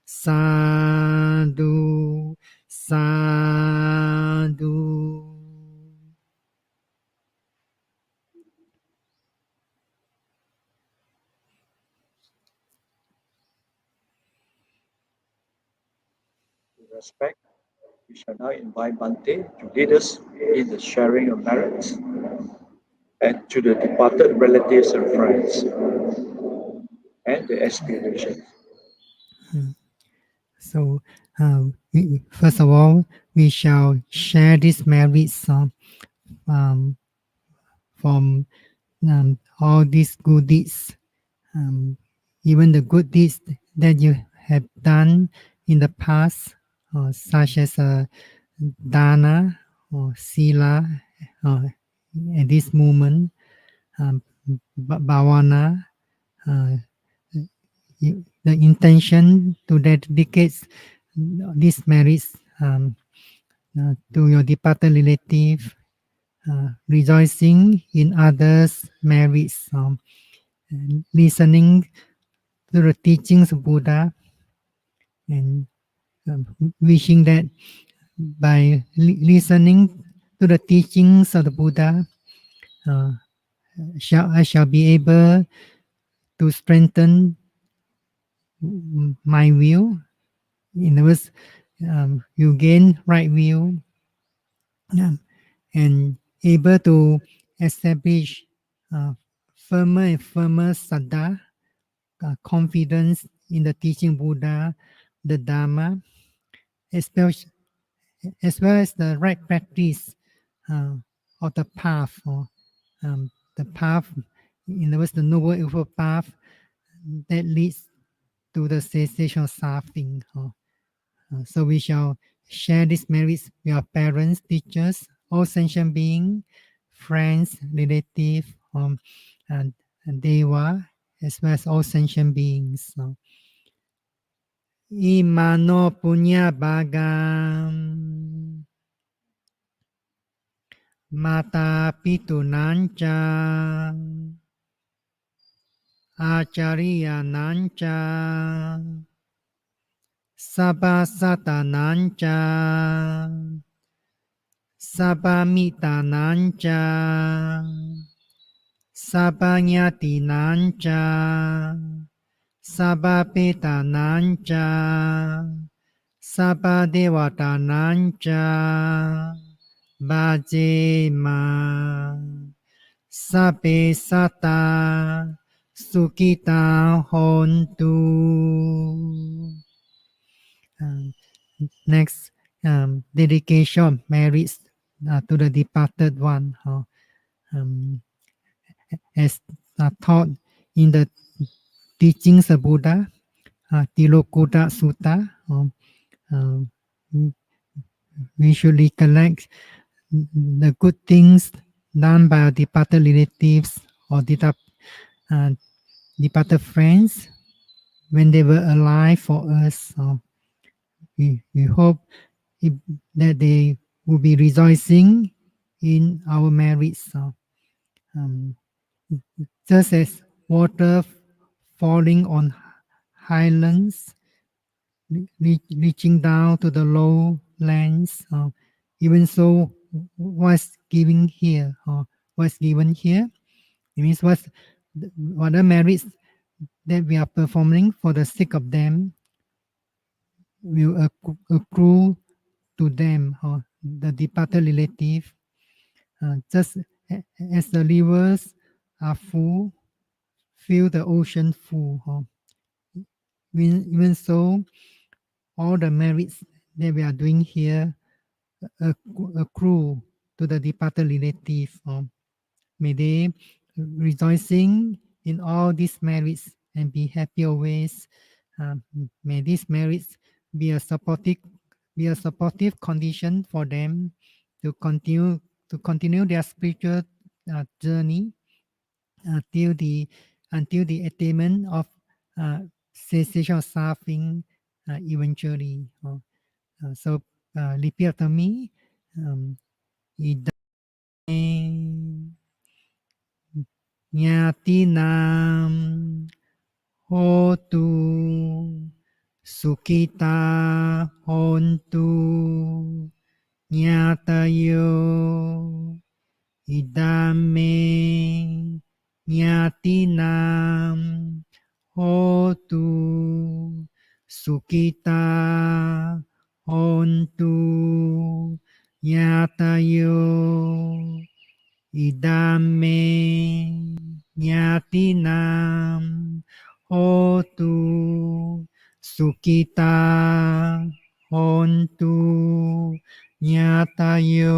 sadhu, sadhu. With respect, we shall now invite Bante to lead us in the sharing of merits and to the departed relatives and friends and the aspirations. So, first of all, we shall share this merits um, from all these good deeds, even the good deeds that you have done in the past, such as dana or sila, at this moment, bhavana, the intention to dedicate these merits to your departed relative, rejoicing in others' merits, listening to the teachings of Buddha, and wishing that by listening to the teachings of the Buddha, I shall be able to strengthen my will. In other words, you gain right will, and able to establish firmer and firmer saddha, confidence in the teaching Buddha, the Dharma, especially, as well as the right practice of the path, or the path, in other words, the noble eightfold path that leads to the cessation of suffering. So we shall share these merits with our parents, teachers, all sentient beings, friends, relatives, and Deva, as well as all sentient beings. Imano punya bagam mata pitunancha acharya nancha sabasatanancha sabamitanancha sabanyatinancha sabapetanancha sabadevatanancha bhajema sape sata sukita hontu. Next, dedication merits to the departed one, as taught in the teachings of Buddha, Tilokuta Sutta. We should recollect the good things done by our departed relatives or departed friends when they were alive for us. We hope that they will be rejoicing in our merits. Just as water falling on highlands, reaching down to the lowlands, even so, what's given here, what's given here, it means what the merits that we are performing for the sake of them will accrue to them, the departed relative, just as the rivers are full, fill the ocean full. Even so, all the merits that we are doing here accrue to the departed relative. May they rejoicing in all these merits and be happy always. May these merits be a supportive condition for them to continue their spiritual journey until the attainment of cessation of suffering eventually. So repeat after me. idame nyatinam hotu sukita hontu nyatayo idame nyatinam hotu sukita hontu nyatayo idame nyatinam hotu sukita hontu nyatayo.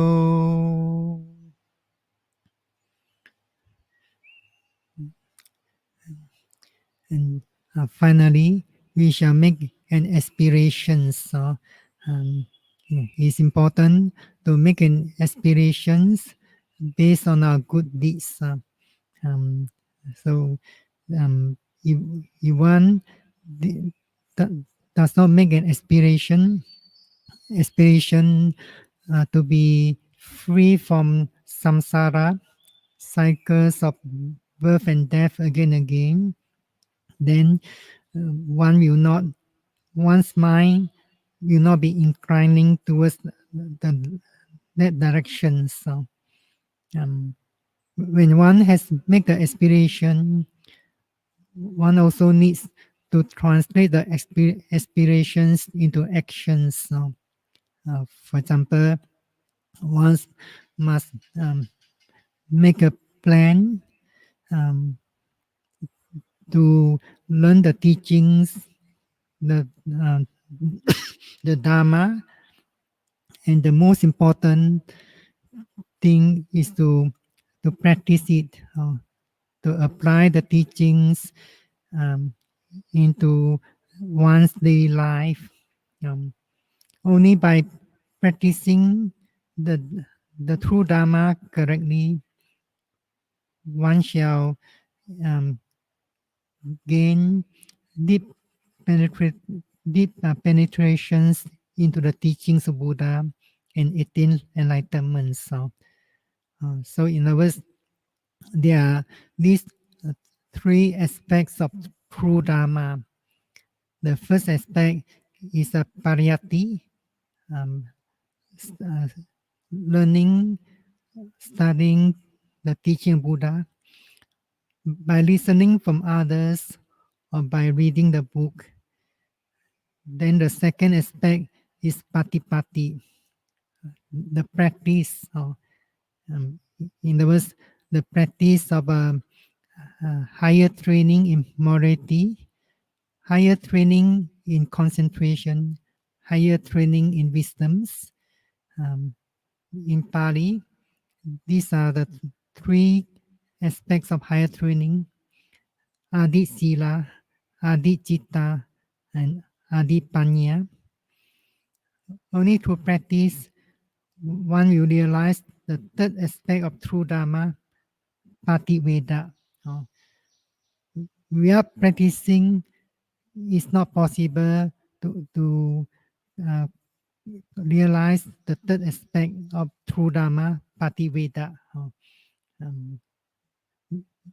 And finally, we shall make an aspiration. So it's important to make an aspirations based on our good deeds. So if one does not make an aspiration to be free from samsara, cycles of birth and death again and again, then one's mind will not be inclining towards that direction. So when one has made the aspiration, one also needs to translate the aspirations into actions. So, for example, one must make a plan to learn the teachings, the Dharma, and the most important thing is to practice it, to apply the teachings into one's daily life. Only by practicing the true Dharma correctly, one shall gain deep penetrations into the teachings of Buddha and attain enlightenment. So in other words, there are these three aspects of true Dharma. The first aspect is a pariyatti, learning, studying the teaching of Buddha by listening from others or by reading the book. Then the second aspect is patipatti, the practice, or in other words, the practice of higher training in morality, higher training in concentration, higher training in wisdoms. In Pali, these are the three aspects of higher training: Adi Sila, Adi Citta, and Adi Panya. Only through practice, one will realize the third aspect of true Dharma, Pativeda. Without practicing, it's not possible to realize the third aspect of true Dharma, Pativeda.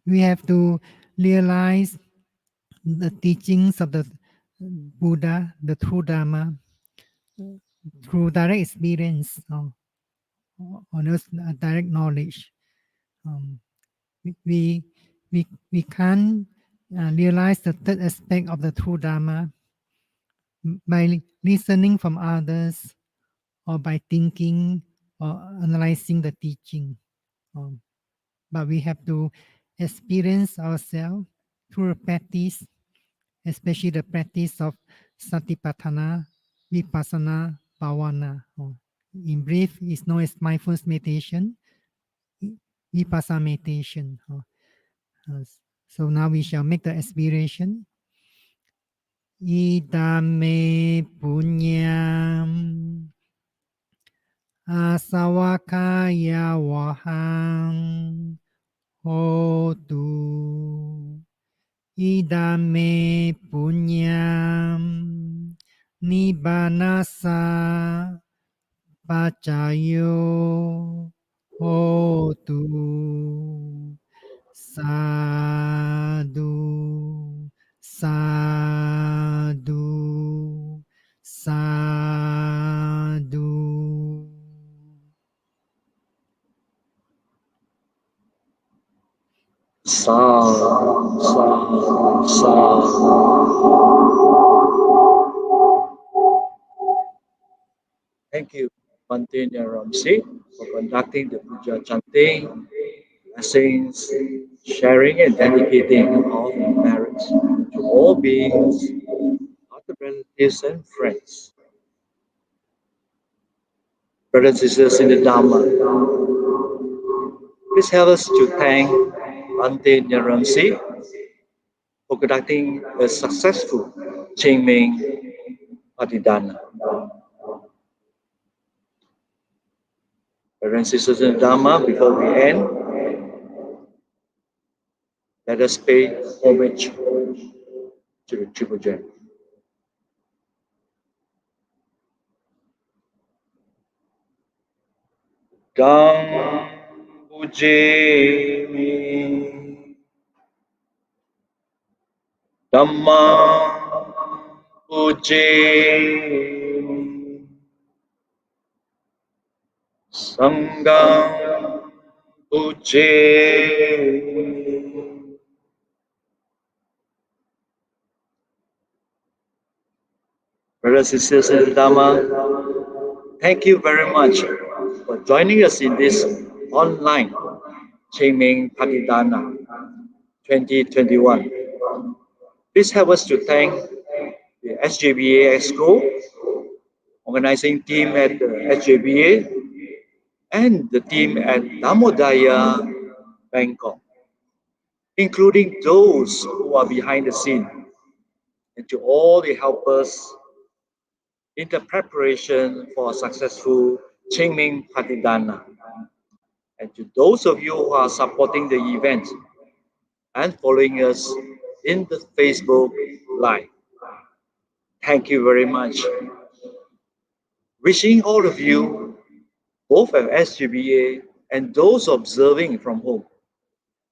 We have to realize the teachings of the Buddha, the true Dharma, through direct experience or direct knowledge. We can't realize the third aspect of the true Dharma by listening from others or by thinking or analyzing the teaching. But we have to experience ourselves through practice, especially the practice of Satipatthana, Vipassana, Bhavana. In brief, it's known as mindfulness meditation, Vipassana meditation. So now we shall make the aspiration. Idame punyam asawakaya wahang hotu. Idame punyam nibbanasa ปัจจายโยโหตุสาธุสาธุสาธุ Thank you, Bhante Nyanaramsi, for conducting the puja chanting, blessings, sharing, and dedicating of merits to all beings, other relatives, and friends. Brothers and sisters in the Dhamma, please help us to thank Bhante Nyanaramsi for conducting a successful Qing Ming Pattidana. Brothers and sisters in the Dhamma, before we end, let us pay homage to the Triple Gem. Gang Puji Mi Dhamma Puji Mi Sangha Puji Mi. Brothers and sisters in the Dhamma, thank you very much for joining us in this online Qing Ming Pattidana 2021. Please help us to thank the SJBA Exco, organizing team at the SJBA, and the team at Dhammodaya, Bangkok, including those who are behind the scene, and to all the helpers in the preparation for a successful Qing Ming Pattidana, and to those of you who are supporting the event and following us in the Facebook Live. Thank you very much. Wishing all of you, both at SGBA and those observing from home,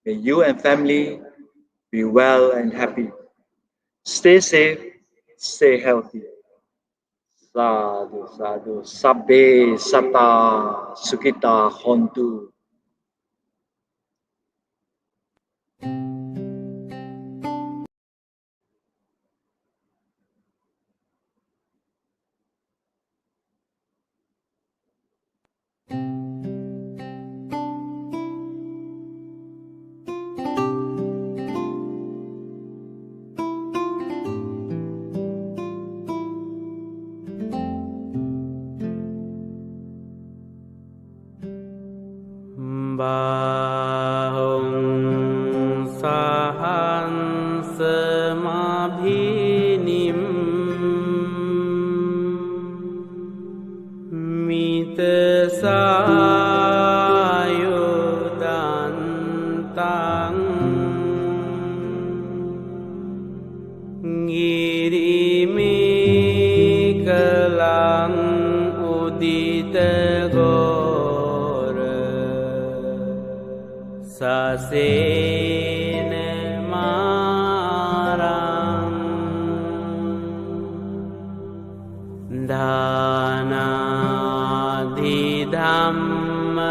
may you and family be well and happy. Stay safe, stay healthy. Sadhu, sadhu, sabbe, sata, sukita, hontu. Bahong sahan semabhinim mita sayudantang ngirimi kelang udita Sasena marang dana di dham